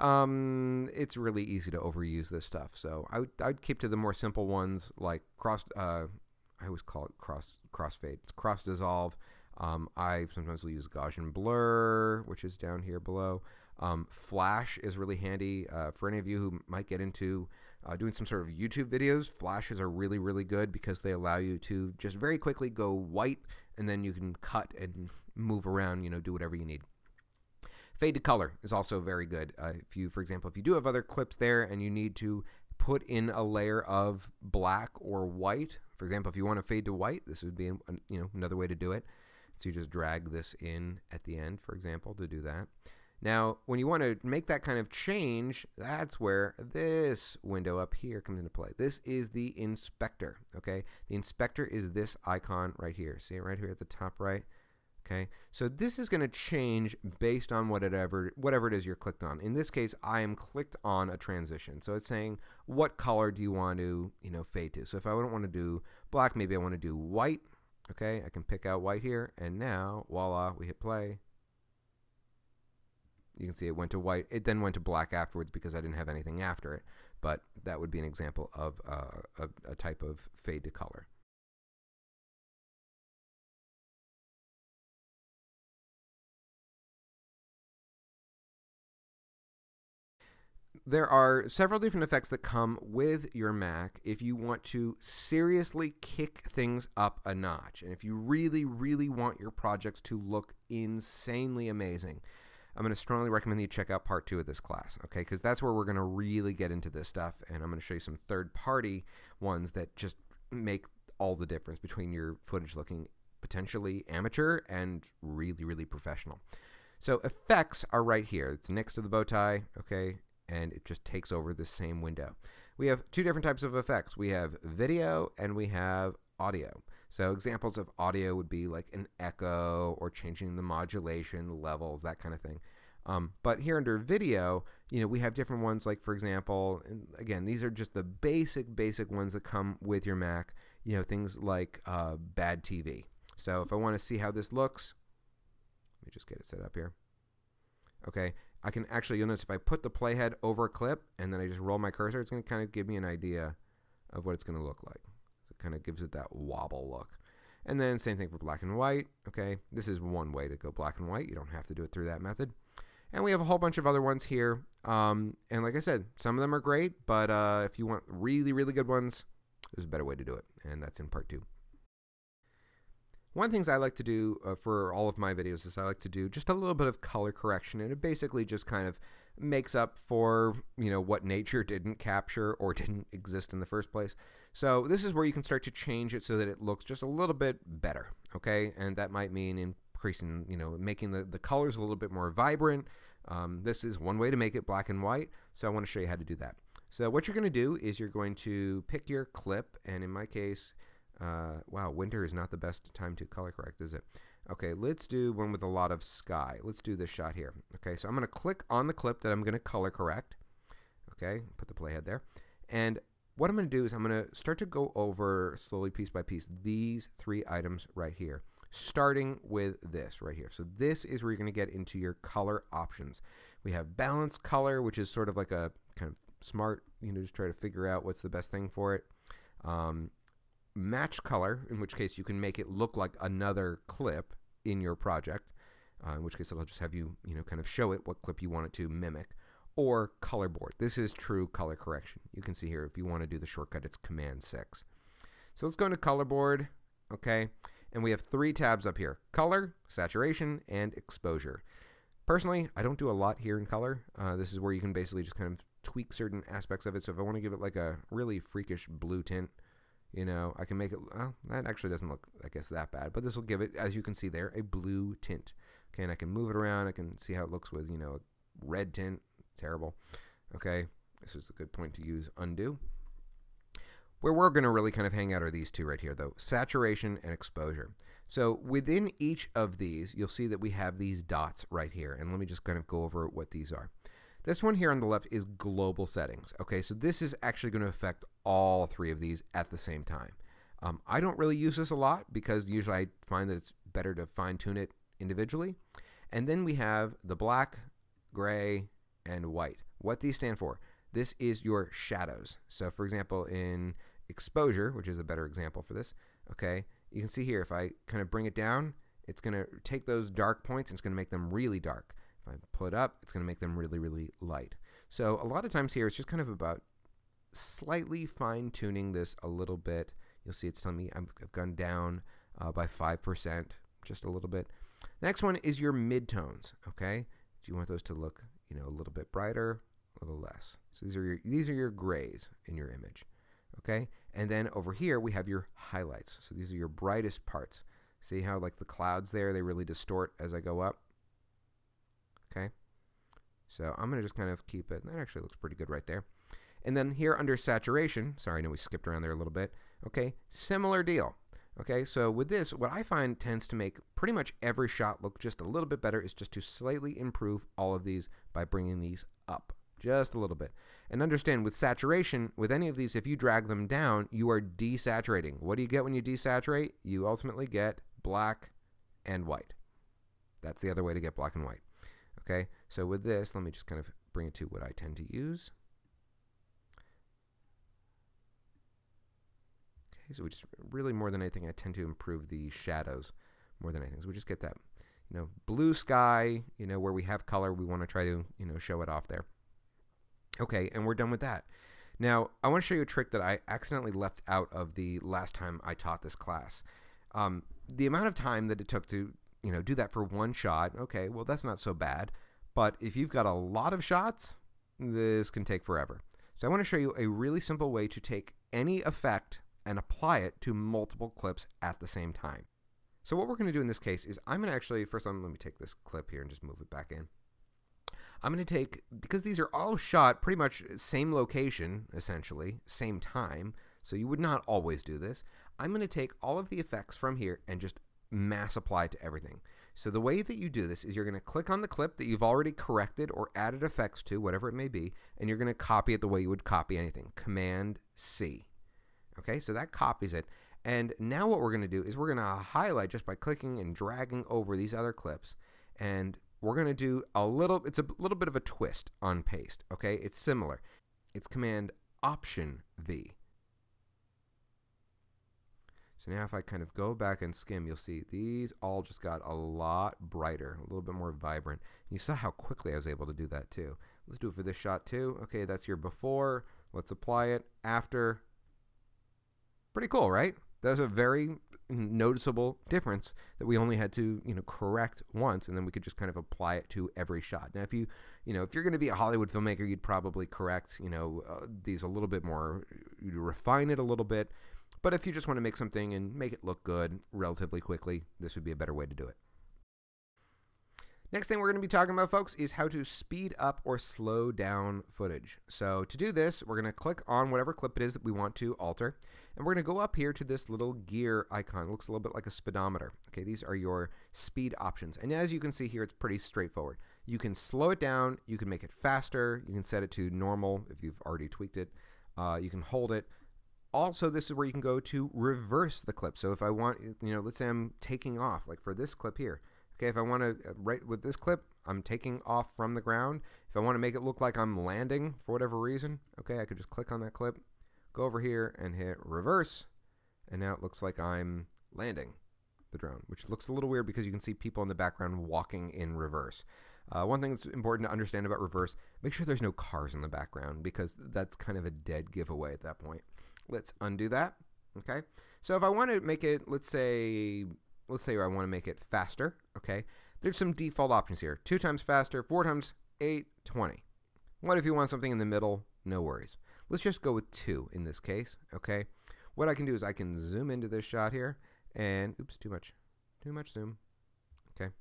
It's really easy to overuse this stuff. So I'd keep to the more simple ones like I always call it crossfade. It's cross dissolve. I sometimes will use Gaussian blur, which is down here below. Flash is really handy for any of you who might get into doing some sort of YouTube videos. Flashes are really, really good because they allow you to just very quickly go white and then you can cut and move around, do whatever you need. Fade to color is also very good. If you, for example, if you do have other clips there and you need to put in a layer of black or white, for example, if you want to fade to white, this would be another way to do it. So you just drag this in at the end, for example, to do that. Now, when you want to make that kind of change, that's where this window up here comes into play. This is the inspector, okay? The inspector is this icon right here. See it right here at the top right? Okay, so this is going to change based on whatever it is you're clicked on. In this case, I am clicked on a transition. So it's saying, what color do you want to, fade to? So if I don't want to do black, maybe I want to do white. Okay, I can pick out white here, and now, voila, we hit play. You can see it went to white. It then went to black afterwards because I didn't have anything after it. But that would be an example of a type of fade to color. There are several different effects that come with your Mac if you want to seriously kick things up a notch. And if you really, really want your projects to look insanely amazing, I'm going to strongly recommend that you check out part 2 of this class, okay? Because that's where we're going to really get into this stuff, and I'm going to show you some third-party ones that just make all the difference between your footage looking potentially amateur and really, really professional. So effects are right here. It's next to the bow tie, okay? And it just takes over the same window. We have 2 different types of effects. We have video and we have audio. So examples of audio would be like an echo or changing the modulation, the levels, that kind of thing. But here under video, we have different ones, like for example, and again, these are just the basic ones that come with your Mac, things like bad TV. So if I want to see how this looks, let me just get it set up here. Okay, I can actually, you'll notice if I put the playhead over a clip and then I just roll my cursor, it's going to kind of give me an idea of what it's going to look like. So it kind of gives it that wobble look. And then same thing for black and white. Okay, this is one way to go black and white. You don't have to do it through that method. And we have a whole bunch of other ones here. And like I said, some of them are great, but if you want really, really good ones, there's a better way to do it. And that's in part 2. One of the things I like to do for all of my videos is I like to do just a little bit of color correction, and it basically just kind of makes up for what nature didn't capture or didn't exist in the first place. So this is where you can start to change it so that it looks just a little bit better, okay? And that might mean increasing, making the colors a little bit more vibrant. This is one way to make it black and white, so I want to show you how to do that. So what you're going to do is you're going to pick your clip, and in my case, wow, winter is not the best time to color correct, is it? Okay, let's do one with a lot of sky. Let's do this shot here. Okay, so I'm going to click on the clip that I'm going to color correct. Okay, put the playhead there. And what I'm going to do is I'm going to start to go over slowly, piece by piece, these 3 items right here, starting with this right here. So this is where you're going to get into your color options. We have balance color, which is sort of like a kind of smart, just try to figure out what's the best thing for it. Match color, in which case you can make it look like another clip in your project, in which case it'll just have you, kind of show it what clip you want it to mimic. Or color board. This is true color correction. You can see here if you want to do the shortcut, it's Command 6. So let's go into color board, okay, and we have 3 tabs up here: color, saturation, and exposure. Personally, I don't do a lot here in color. This is where you can basically just kind of tweak certain aspects of it. So if I want to give it like a really freakish blue tint, I can make it, well, that actually doesn't look, I guess, that bad, but this will give it, as you can see there, a blue tint. Okay, and I can move it around. I can see how it looks with, a red tint. Terrible. Okay, this is a good point to use undo. Where we're going to really kind of hang out are these 2 right here, though: saturation and exposure. So within each of these, you'll see that we have these dots right here, and let me just kind of go over what these are. This one here on the left is global settings. Okay, so this is actually going to affect all 3 of these at the same time. I don't really use this a lot because usually I find that it's better to fine-tune it individually. And then we have the black, gray, and white. What these stand for: this is your shadows. So for example, in exposure, which is a better example for this, okay, you can see here if I kind of bring it down, it's going to take those dark points and it's going to make them really dark. If I pull it up, it's going to make them really, really light. So a lot of times here it's just kind of about slightly fine-tuning this a little bit. You'll see it's telling me I've gone down by 5%, just a little bit. Next one is your midtones, okay? Do you want those to look, a little bit brighter, a little less? So these are your grays in your image, okay? And then over here we have your highlights. So these are your brightest parts. See how like the clouds there, they really distort as I go up? Okay? So I'm going to just kind of keep it. That actually looks pretty good right there. And then here under saturation, sorry, I know we skipped around there a little bit. Okay, similar deal. Okay, so with this, what I find tends to make pretty much every shot look just a little bit better is just to slightly improve all of these by bringing these up just a little bit. And understand with saturation, with any of these, if you drag them down, you are desaturating. What do you get when you desaturate? You ultimately get black and white. That's the other way to get black and white. Okay, so with this, let me just kind of bring it to what I tend to use. Okay, so we just really more than anything, I tend to improve the shadows more than anything. So we just get that, blue sky, where we have color, we want to try to, show it off there. Okay, and we're done with that. Now, I want to show you a trick that I accidentally left out of the last time I taught this class. The amount of time that it took to, do that for one shot, okay, well, that's not so bad. But if you've got a lot of shots, this can take forever. So I want to show you a really simple way to take any effect and apply it to multiple clips at the same time. So what we're going to do in this case is I'm going to actually, first let me take this clip here and just move it back in. I'm going to take, because these are all shot pretty much same location, essentially, same time, so you would not always do this. I'm going to take all of the effects from here and just mass apply it to everything. So the way that you do this is you're going to click on the clip that you've already corrected or added effects to, whatever it may be, and you're going to copy it the way you would copy anything. Command C. Okay, so that copies it. And now what we're going to do is we're going to highlight just by clicking and dragging over these other clips. And we're going to do it's a little bit of a twist on paste. Okay, it's similar. It's Command Option V. So now if I kind of go back and skim, you'll see these all just got a lot brighter, a little bit more vibrant. You saw how quickly I was able to do that too. Let's do it for this shot too. Okay, that's your before. Let's apply it after. Pretty cool, right? That's a very noticeable difference that we only had to, correct once, and then we could just kind of apply it to every shot. Now, if if you're going to be a Hollywood filmmaker, you'd probably correct, these a little bit more, you'd refine it a little bit. But if you just want to make something and make it look good relatively quickly, this would be a better way to do it. Next thing we're going to be talking about, folks, is how to speed up or slow down footage. So to do this, we're going to click on whatever clip it is that we want to alter, and we're going to go up here to this little gear icon. It looks a little bit like a speedometer. Okay, these are your speed options. And as you can see here, it's pretty straightforward. You can slow it down, you can make it faster, you can set it to normal if you've already tweaked it, you can hold it. Also, this is where you can go to reverse the clip. So if I want, let's say I'm taking off, like for this clip here. Okay, if I want to, right with this clip, I'm taking off from the ground. If I want to make it look like I'm landing for whatever reason, okay, I could just click on that clip, go over here and hit reverse, and now it looks like I'm landing the drone, which looks a little weird because you can see people in the background walking in reverse. One thing that's important to understand about reverse, make sure there's no cars in the background because that's kind of a dead giveaway at that point. Let's undo that, okay? So if I want to make it, let's say I want to make it faster, okay? There's some default options here. 2 times faster, 4 times 8, 20. What if you want something in the middle? No worries. Let's just go with 2 in this case, okay? What I can do is I can zoom into this shot here and, oops, too much zoom, okay?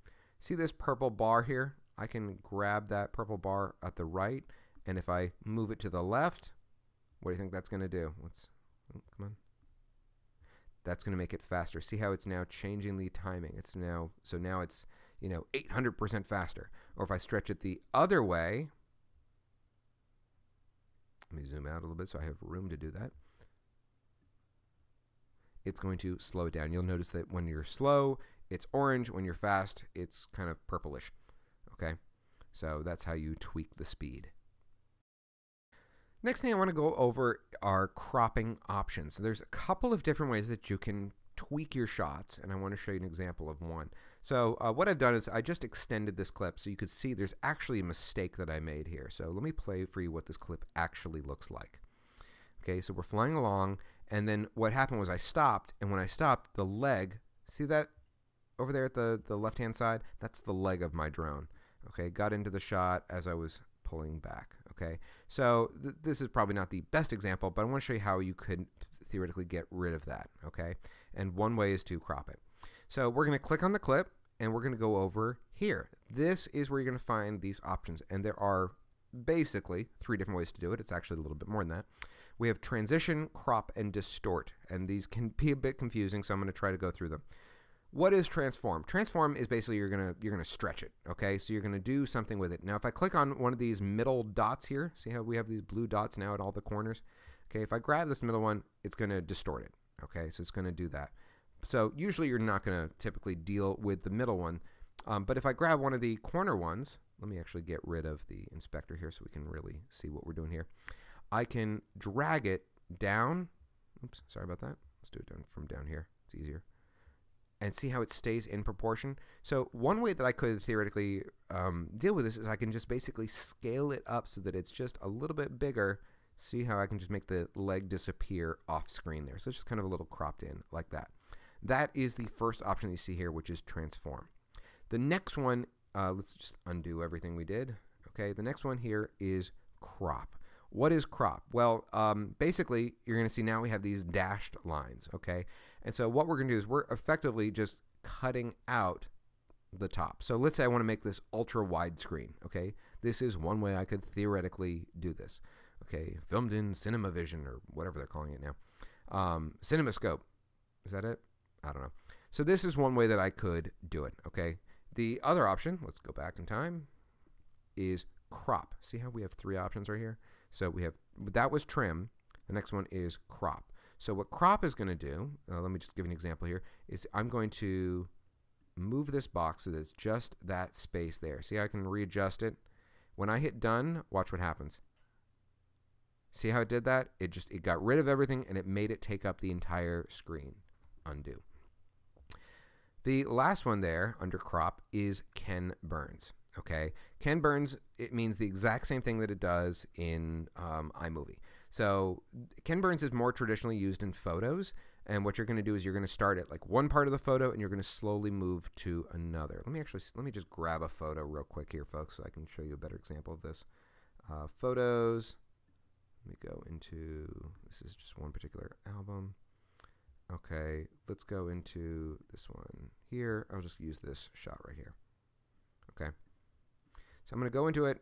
See this purple bar here? I can grab that purple bar at the right, and if I move it to the left, what do you think that's going to do? Come on. That's going to make it faster. See how it's now changing the timing. It's now, so now it's, 800% faster. Or if I stretch it the other way, let me zoom out a little bit so I have room to do that. It's going to slow it down. You'll notice that when you're slow, it's orange. When you're fast, it's kind of purplish. Okay? So that's how you tweak the speed. Next thing I want to go over are cropping options. So there's a couple of different ways that you can tweak your shots, and I want to show you an example of one. So what I've done is I just extended this clip so you could see there's actually a mistake that I made here. So let me play for you what this clip actually looks like. Okay, so we're flying along, and then what happened was I stopped, and when I stopped, the leg, see that over there at the left-hand side? That's the leg of my drone. Okay, got into the shot as I was pulling back. Okay, so this is probably not the best example, but I want to show you how you could theoretically get rid of that. Okay, and one way is to crop it. So we're going to click on the clip and we're going to go over here. This is where you're going to find these options, and there are basically 3 different ways to do it. It's actually a little bit more than that. We have transition, crop, and distort, and these can be a bit confusing, so I'm going to try to go through them. What is transform? Transform is basically you're gonna stretch it. Okay, so you're gonna do something with it. Now, if I click on one of these middle dots here, see how we have these blue dots now at all the corners? Okay, if I grab this middle one, it's gonna distort it. Okay, so it's gonna do that. So usually you're not gonna typically deal with the middle one, but if I grab one of the corner ones, let me actually get rid of the inspector here so we can really see what we're doing here. I can drag it down. Oops, sorry about that. Let's do it from down here. It's easier. And see how it stays in proportion. So one way that I could theoretically deal with this is I can just basically scale it up so that it's just a little bit bigger. See how I can just make the leg disappear off screen there. So it's just kind of a little cropped in like that. That is the first option that you see here, which is transform. The next one, let's just undo everything we did. Okay, the next one here is crop. What is crop? Well, basically, you're going to see now we have these dashed lines, okay? And so what we're going to do is we're effectively just cutting out the top. So let's say I want to make this ultra widescreen, okay? This is one way I could theoretically do this, okay? Filmed in CinemaVision or whatever they're calling it now. CinemaScope, is that it? I don't know. So this is one way that I could do it, okay? The other option, let's go back in time, is crop. See how we have 3 options right here? So we have, that was trim. The next one is crop. So what crop is going to do, let me just give an example here, is I'm going to move this box so that it's just that space there. See how I can readjust it? When I hit done, watch what happens. See how it did that? It got rid of everything and it made it take up the entire screen. Undo. The last one there under crop is Ken Burns. Okay, Ken Burns, it means the exact same thing that it does in iMovie. So Ken Burns is more traditionally used in photos, and what you're going to do is you're going to start at like one part of the photo and you're going to slowly move to another. Let me just grab a photo real quick here, folks, so I can show you a better example of this. Photos. Let me go into, this is just one particular album. Okay, let's go into this one here. I'll just use this shot right here. Okay. So I'm going to go into it,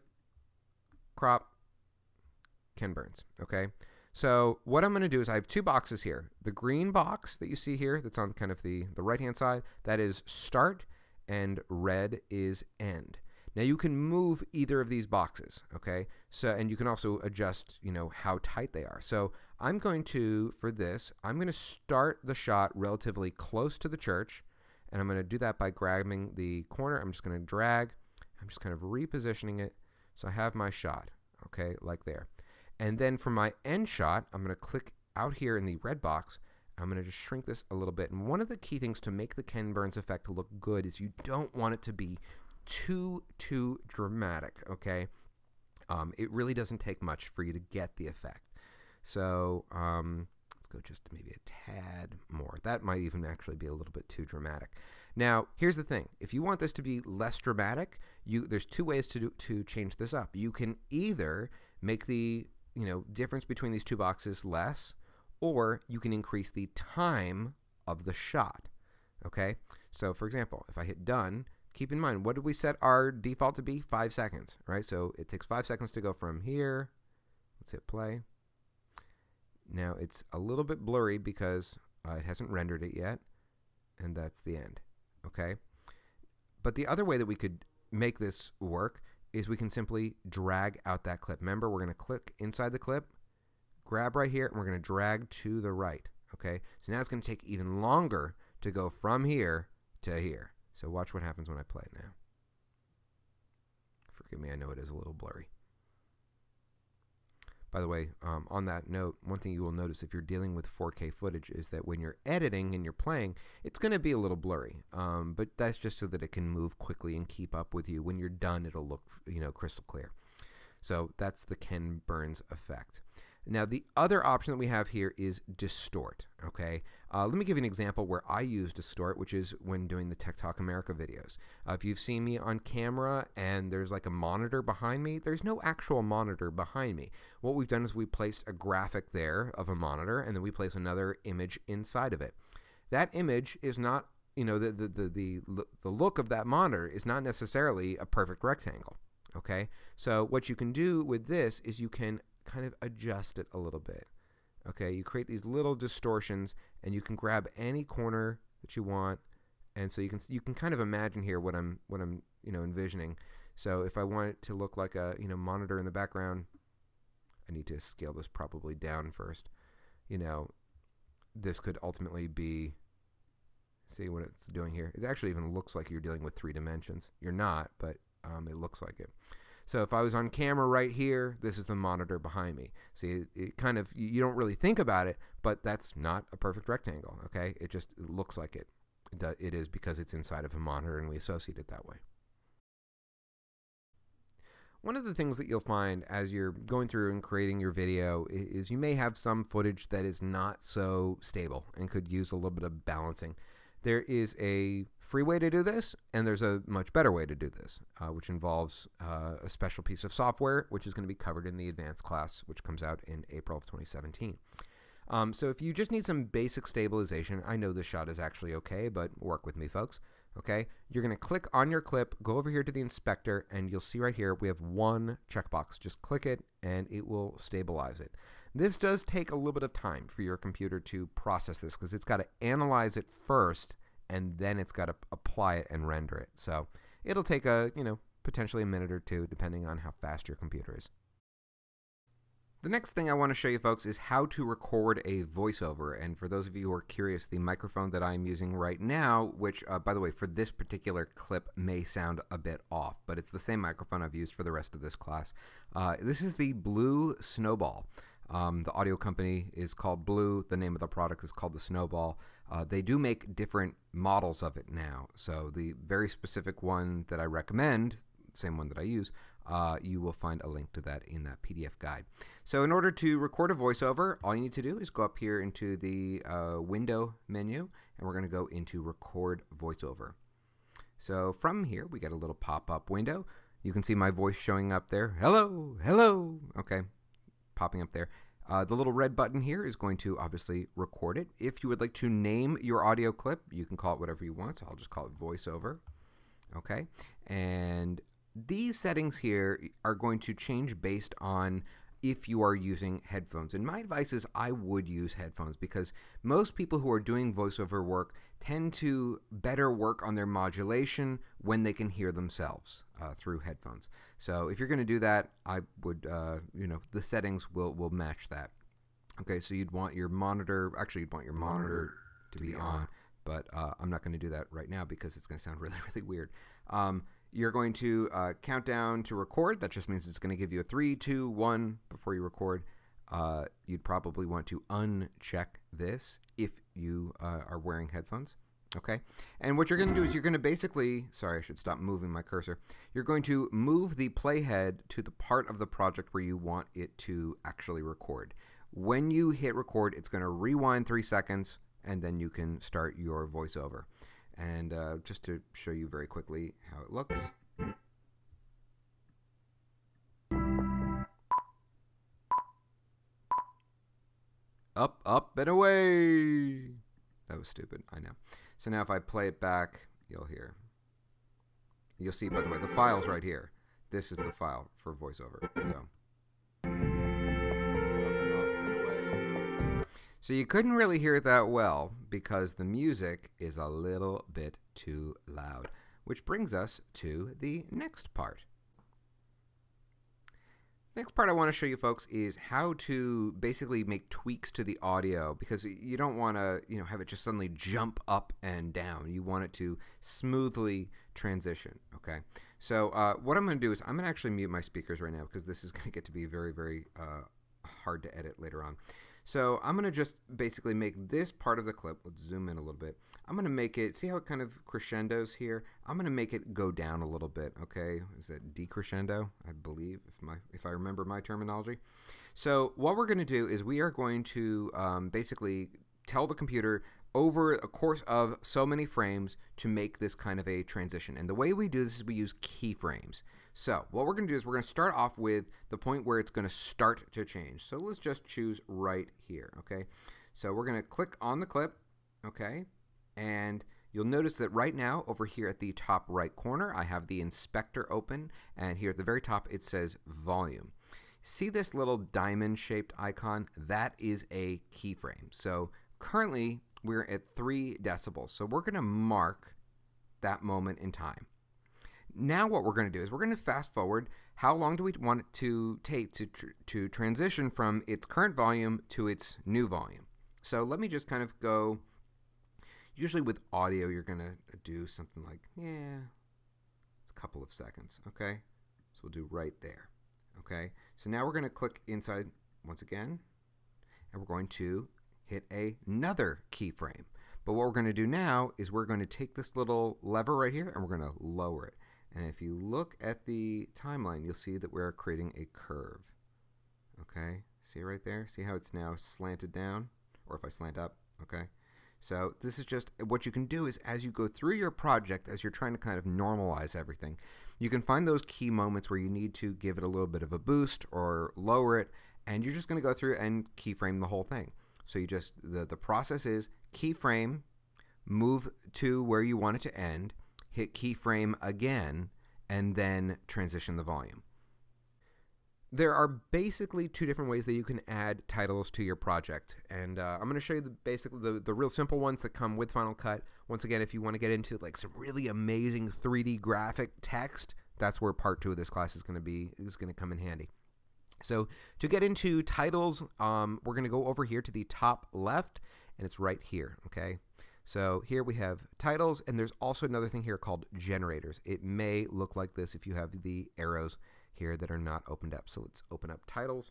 crop, Ken Burns, okay? So what I'm going to do is I have 2 boxes here. The green box that you see here that's on kind of the right-hand side, that is start, and red is end. Now you can move either of these boxes, okay? So, and you can also adjust, you know, how tight they are. So I'm going to, for this, I'm going to start the shot relatively close to the church, and I'm going to do that by grabbing the corner. I'm just going to drag. I'm just kind of repositioning it so I have my shot, okay, like there. And then for my end shot, I'm going to click out here in the red box. I'm going to just shrink this a little bit. And one of the key things to make the Ken Burns effect look good is you don't want it to be too dramatic, okay? It really doesn't take much for you to get the effect. So let's go just maybe a tad more. That might even actually be a little bit too dramatic. Now, here's the thing. If you want this to be less dramatic, there's 2 ways to change this up. You can either make the difference between these 2 boxes less, or you can increase the time of the shot. Okay? So, for example, if I hit done, keep in mind, what did we set our default to be? 5 seconds, right? So it takes 5 seconds to go from here. Let's hit play. Now, it's a little bit blurry because it hasn't rendered it yet, and that's the end. Okay? But the other way that we could make this work is we can simply drag out that clip. Remember, we're going to click inside the clip, grab right here, and we're going to drag to the right. Okay? So now it's going to take even longer to go from here to here. So watch what happens when I play it now. Forgive me, I know it is a little blurry. By the way, on that note, one thing you will notice if you're dealing with 4K footage is that when you're editing and you're playing, it's going to be a little blurry. But that's just so that it can move quickly and keep up with you. When you're done, it'll look, crystal clear. So that's the Ken Burns effect. Now, the other option that we have here is distort, okay? Let me give you an example where I use distort, which is when doing the Tech Talk America videos. If you've seen me on camera and there's like a monitor behind me, there's no actual monitor behind me. What we've done is we placed a graphic there of a monitor, and then we place another image inside of it. That image is not, the look of that monitor is not necessarily a perfect rectangle, okay? So what you can do with this is you can kind of adjust it a little bit. Okay, you create these little distortions, and you can grab any corner that you want, and so you can kind of imagine here what I'm envisioning. So if I want it to look like a monitor in the background, I need to scale this probably down first. This could ultimately be, see what it's doing here. It actually even looks like you're dealing with 3 dimensions. You're not, but it looks like it. So if I was on camera right here, this is the monitor behind me. See, it kind of, you don't really think about it, but that's not a perfect rectangle, okay? It just looks like it. It is because it's inside of a monitor and we associate it that way. One of the things that you'll find as you're going through and creating your video is you may have some footage that is not so stable and could use a little bit of balancing. There is a free way to do this, and there's a much better way to do this, which involves a special piece of software, which is going to be covered in the advanced class, which comes out in April of 2017. So if you just need some basic stabilization, I know this shot is actually okay, but work with me, folks. Okay, you're going to click on your clip, go over here to the inspector, and you'll see right here we have one checkbox. Just click it, and it will stabilize it. This does take a little bit of time for your computer to process this because it's got to analyze it first, and then it's got to apply it and render it. So it'll take potentially a minute or two depending on how fast your computer is. The next thing I want to show you folks is how to record a voiceover. And for those of you who are curious, the microphone that I'm using right now, which by the way for this particular clip may sound a bit off, but it's the same microphone I've used for the rest of this class. This is the Blue Snowball. The audio company is called Blue. The name of the product is called the Snowball. They do make different models of it now. So the very specific one that I recommend, same one that I use, you will find a link to that in that PDF guide. So in order to record a voiceover, all you need to do is go up here into the window menu, and we're going to go into Record Voiceover. So from here, we get a little pop-up window. You can see my voice showing up there. Hello, hello. Okay, popping up there. The little red button here is going to obviously record it. If you would like to name your audio clip, you can call it whatever you want. So I'll just call it voiceover. Okay, and these settings here are going to change based on if you are using headphones. And my advice is I would use headphones because most people who are doing voiceover work tend to better work on their modulation when they can hear themselves through headphones. So if you're going to do that, I would, the settings will match that. Okay, so you'd want your monitor, actually you'd want your monitor to be on, but I'm not going to do that right now because it's going to sound really, really weird. You're going to count down to record. That just means it's going to give you a 3, 2, 1 before you record. You'd probably want to uncheck this if you are wearing headphones. Okay, and what you're going to do is you're going to basically, sorry, I should stop moving my cursor. You're going to move the playhead to the part of the project where you want it to actually record. When you hit record, it's going to rewind 3 seconds, and then you can start your voiceover. And just to show you very quickly how it looks. Up, up, and away. That was stupid, I know. So now if I play it back, you'll hear. You'll see, by the way, the file's right here. This is the file for voiceover. So you couldn't really hear it that well because the music is a little bit too loud, which brings us to the next part. Next part I want to show you folks is how to basically make tweaks to the audio because you don't want to, have it just suddenly jump up and down. You want it to smoothly transition, okay? So what I'm going to do is I'm going to actually mute my speakers right now because this is going to get to be very, very hard to edit later on. So I'm going to just basically make this part of the clip. Let's zoom in a little bit. I'm going to make it, see how it kind of crescendos here? I'm going to make it go down a little bit, okay? Is that decrescendo, I believe, if I remember my terminology. So what we're going to do is we are going to basically tell the computer over a course of so many frames to make this kind of a transition. And the way we do this is we use keyframes. So what we're going to do is we're going to start off with the point where it's going to start to change. So let's just choose right here, okay? So we're going to click on the clip, okay? And you'll notice that right now over here at the top right corner I have the inspector open, and here at the very top it says volume. See this little diamond shaped icon? That is a keyframe. So currently we're at 3 decibels. So we're going to mark that moment in time. Now what we're going to do is we're going to fast forward. How long do we want it to take to transition from its current volume to its new volume? So let me just kind of go. Usually with audio you're going to do something like, it's a couple of seconds, okay? So we'll do right there, okay? So now we're going to click inside once again, and we're going to hit another keyframe. But what we're going to do now is we're going to take this little lever right here and we're going to lower it. And if you look at the timeline, you'll see that we're creating a curve. Okay, see right there? See how it's now slanted down? Or if I slant up, okay? So this is just what you can do is as you go through your project, as you're trying to kind of normalize everything, you can find those key moments where you need to give it a little bit of a boost or lower it, and you're just going to go through and keyframe the whole thing. So you just, the process is keyframe, move to where you want it to end, hit keyframe again, and then transition the volume. There are basically 2 different ways that you can add titles to your project, and I'm going to show you the real simple ones that come with Final Cut. Once again, if you want to get into like some really amazing 3D graphic text, that's where part 2 of this class is going to come in handy. So to get into titles, we're going to go over here to the top left, and it's right here, okay? So here we have titles, and there's also another thing here called generators. It may look like this if you have the arrows here that are not opened up. So let's open up titles.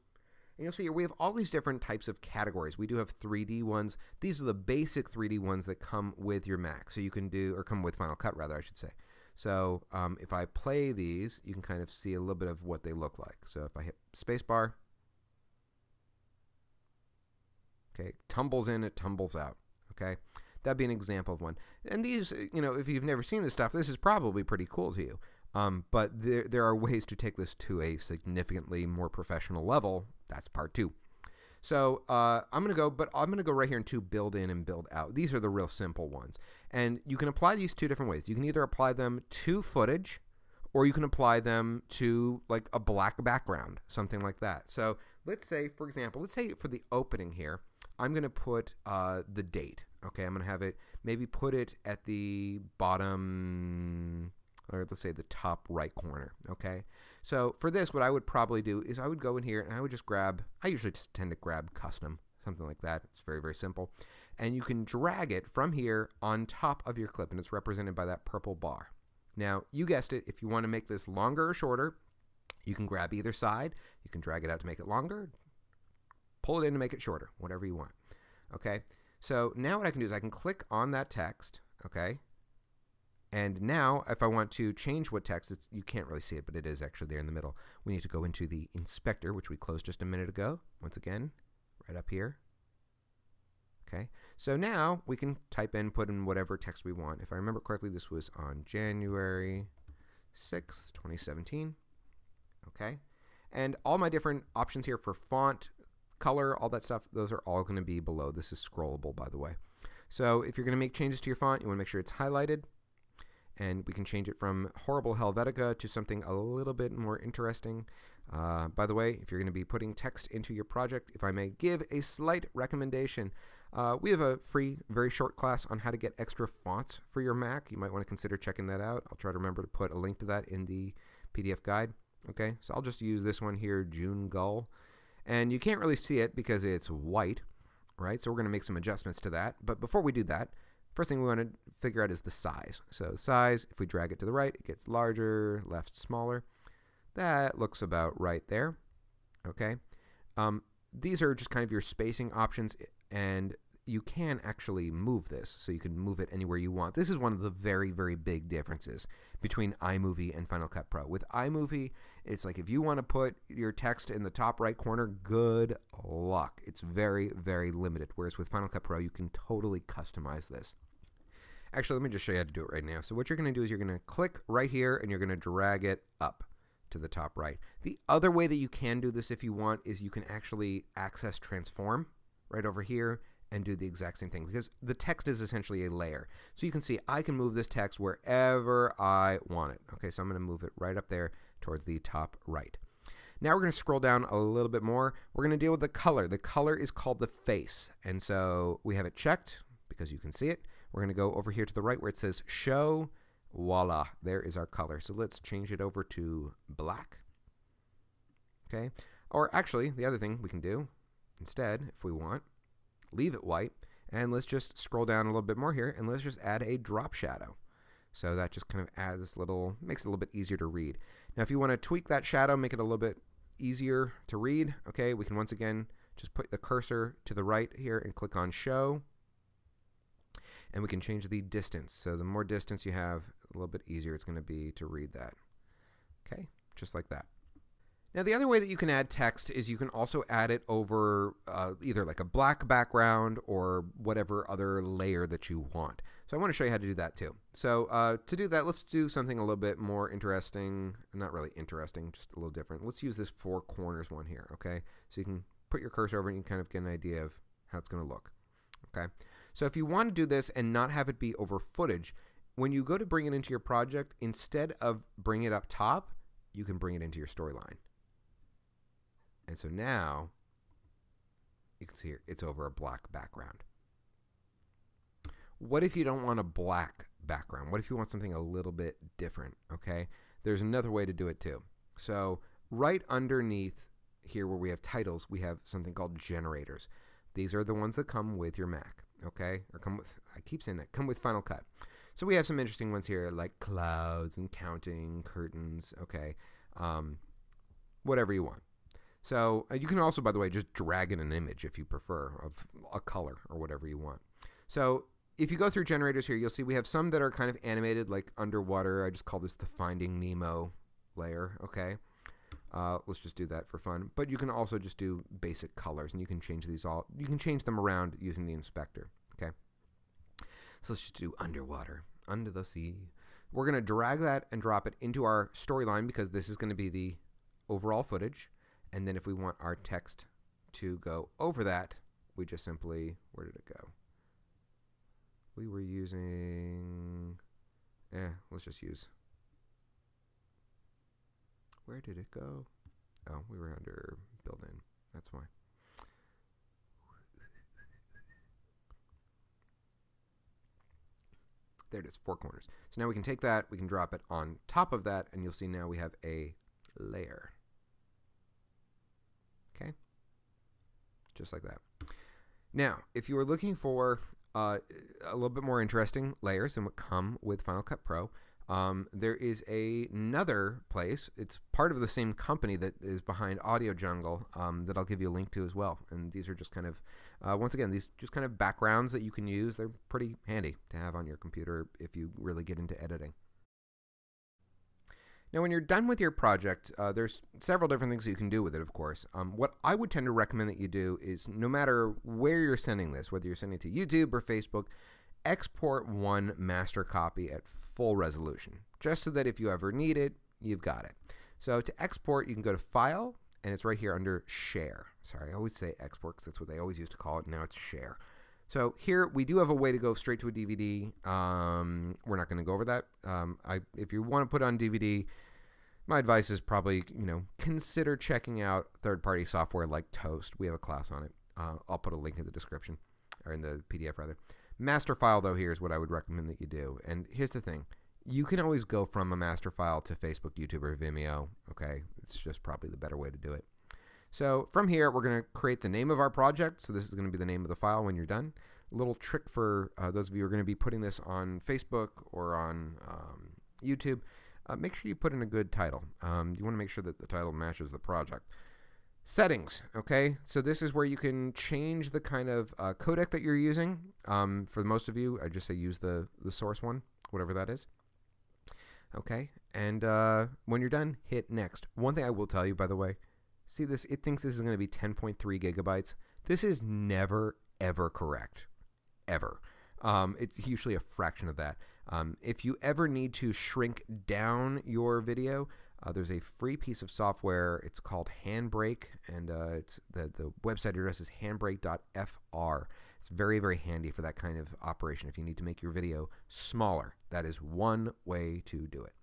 And you'll see here we have all these different types of categories. We do have 3D ones. These are the basic 3D ones that come with your Mac. So you can do, or come with Final Cut rather, I should say. So if I play these, you can kind of see a little bit of what they look like. So if I hit spacebar, okay, tumbles in, it tumbles out, okay? That'd be an example of one. And these, you know, if you've never seen this stuff, this is probably pretty cool to you. But there are ways to take this to a significantly more professional level. That's part 2. So I'm going to go right here into build in and build out. These are the real simple ones. And you can apply these 2 different ways. You can either apply them to footage, or you can apply them to like a black background, something like that. So let's say, for example, let's say for the opening here, I'm going to put the date. Okay, I'm going to have it, maybe put it at the bottom, or let's say the top right corner, okay? So for this, what I would probably do is I would go in here and I would just grab, I usually just tend to grab custom, something like that. It's very, very simple. And you can drag it from here on top of your clip, and it's represented by that purple bar. Now, you guessed it, if you want to make this longer or shorter, you can grab either side. You can drag it out to make it longer, pull it in to make it shorter, whatever you want, okay? So now what I can do is I can click on that text, okay? And now if I want to change what text, you can't really see it, but it is actually there in the middle. We need to go into the inspector, which we closed just a minute ago. Once again, right up here. Okay, so now we can type in, put in whatever text we want. If I remember correctly, this was on January 6, 2017. Okay, and all my different options here for font, color, all that stuff, those are all going to be below. This is scrollable, by the way. So if you're going to make changes to your font, you want to make sure it's highlighted. And we can change it from horrible Helvetica to something a little bit more interesting. By the way, if you're going to be putting text into your project, if I may give a slight recommendation, we have a free, very short class on how to get extra fonts for your Mac. You might want to consider checking that out. I'll try to remember to put a link to that in the PDF guide. Okay, so I'll just use this one here, June Gull. And you can't really see it because it's white, right? So we're going to make some adjustments to that. But before we do that, first thing we want to figure out is the size. So the size, if we drag it to the right, it gets larger, left smaller. That looks about right there. Okay. these are just kind of your spacing options, and you can actually move this, so you can move it anywhere you want. This is one of the very, very big differences between iMovie and Final Cut Pro. With iMovie, it's like if you want to put your text in the top right corner, good luck. It's very, very limited, whereas with Final Cut Pro, you can totally customize this. Actually, let me just show you how to do it right now. So what you're going to do is you're going to click right here, and you're going to drag it up to the top right. The other way that you can do this if you want is you can actually access transform right over here and do the exact same thing, because the text is essentially a layer. So you can see I can move this text wherever I want it. Okay, so I'm going to move it right up there towards the top right. Now we're going to scroll down a little bit more. We're going to deal with the color. The color is called the face, and so we have it checked because you can see it. We're going to go over here to the right where it says show. Voila, there is our color. So let's change it over to black. Okay, or actually the other thing we can do instead, if we want, leave it white, and let's just scroll down a little bit more here, and let's just add a drop shadow. So that just kind of adds this little, makes it a little bit easier to read. Now if you want to tweak that shadow, make it a little bit easier to read, okay, we can once again just put the cursor to the right here and click on show, and we can change the distance. So the more distance you have, a little bit easier it's going to be to read that. Okay, just like that. Now the other way that you can add text is you can also add it over either like a black background or whatever other layer that you want. So I want to show you how to do that too. So to do that, let's do something a little bit more interesting. Not really interesting, just a little different. Let's use this four corners one here, okay? So you can put your cursor over and you can kind of get an idea of how it's going to look, okay? So if you want to do this and not have it be over footage, when you go to bring it into your project, instead of bring it up top, you can bring it into your storyline. And so now, you can see here, it's over a black background. What if you don't want a black background? What if you want something a little bit different, okay? There's another way to do it too. So right underneath here where we have titles, we have something called generators. These are the ones that come with your Mac, okay? Or come with, I keep saying that, come with Final Cut. So we have some interesting ones here like clouds and counting, curtains, okay? Whatever you want. So you can also, by the way, just drag in an image if you prefer of a color or whatever you want. So if you go through generators here, you'll see we have some that are kind of animated like underwater. I just call this the Finding Nemo layer, okay? Let's just do that for fun. But you can also just do basic colors, and you can change these all. You can change them around using the inspector, okay? So let's just do underwater, under the sea. We're going to drag that and drop it into our storyline because this is going to be the overall footage. And then if we want our text to go over that, we just simply, where did it go? We were using, let's just use, where did it go? Oh, we were under built-in, that's why. There it is, four corners. So now we can take that, we can drop it on top of that, and you'll see now we have a layer. Okay, just like that. Now, if you are looking for a little bit more interesting layers than what come with Final Cut Pro, there is another place. It's part of the same company that is behind Audio Jungle that I'll give you a link to as well. And these are just kind of, once again, these just kind of backgrounds that you can use. They're pretty handy to have on your computer if you really get into editing. Now, when you're done with your project, there's several different things that you can do with it, of course. What I would tend to recommend that you do is no matter where you're sending this, whether you're sending it to YouTube or Facebook, export one master copy at full resolution, just so that if you ever need it, you've got it. So to export, you can go to File, and it's right here under Share. Sorry, I always say export because that's what they always used to call it. Now it's Share. So here we do have a way to go straight to a DVD. We're not going to go over that. If you want to put on DVD, my advice is probably, consider checking out third-party software like Toast. We have a class on it. I'll put a link in the description, or in the PDF rather. Master file, though, here is what I would recommend that you do. And here's the thing. You can always go from a master file to Facebook, YouTube, or Vimeo, okay? It's just probably the better way to do it. So from here, we're going to create the name of our project. So this is going to be the name of the file when you're done. A little trick for those of you who are going to be putting this on Facebook or on YouTube. Make sure you put in a good title. You want to make sure that the title matches the project. Settings, okay? So this is where you can change the kind of codec that you're using. For most of you, I just say use the source one, whatever that is. Okay, and when you're done, hit next. One thing I will tell you, by the way, see this, it thinks this is going to be 10.3 gigabytes. This is never, ever correct, ever. It's usually a fraction of that. If you ever need to shrink down your video, there's a free piece of software. It's called Handbrake, and it's the website address is handbrake.fr. It's very, very handy for that kind of operation. If you need to make your video smaller, that is one way to do it.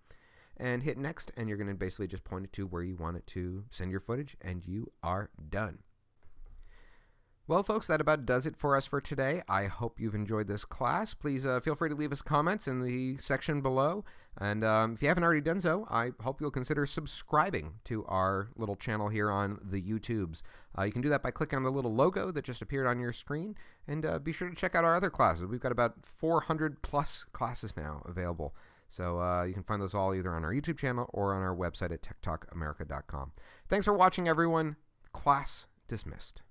And hit next, and you're going to basically just point it to where you want it to send your footage, and you are done. Well, folks, that about does it for us for today. I hope you've enjoyed this class. Please feel free to leave us comments in the section below. And if you haven't already done so, I hope you'll consider subscribing to our little channel here on the YouTubes. You can do that by clicking on the little logo that just appeared on your screen. And be sure to check out our other classes. We've got about 400 plus classes now available. So you can find those all either on our YouTube channel or on our website at techtalkamerica.com. Thanks for watching, everyone. Class dismissed.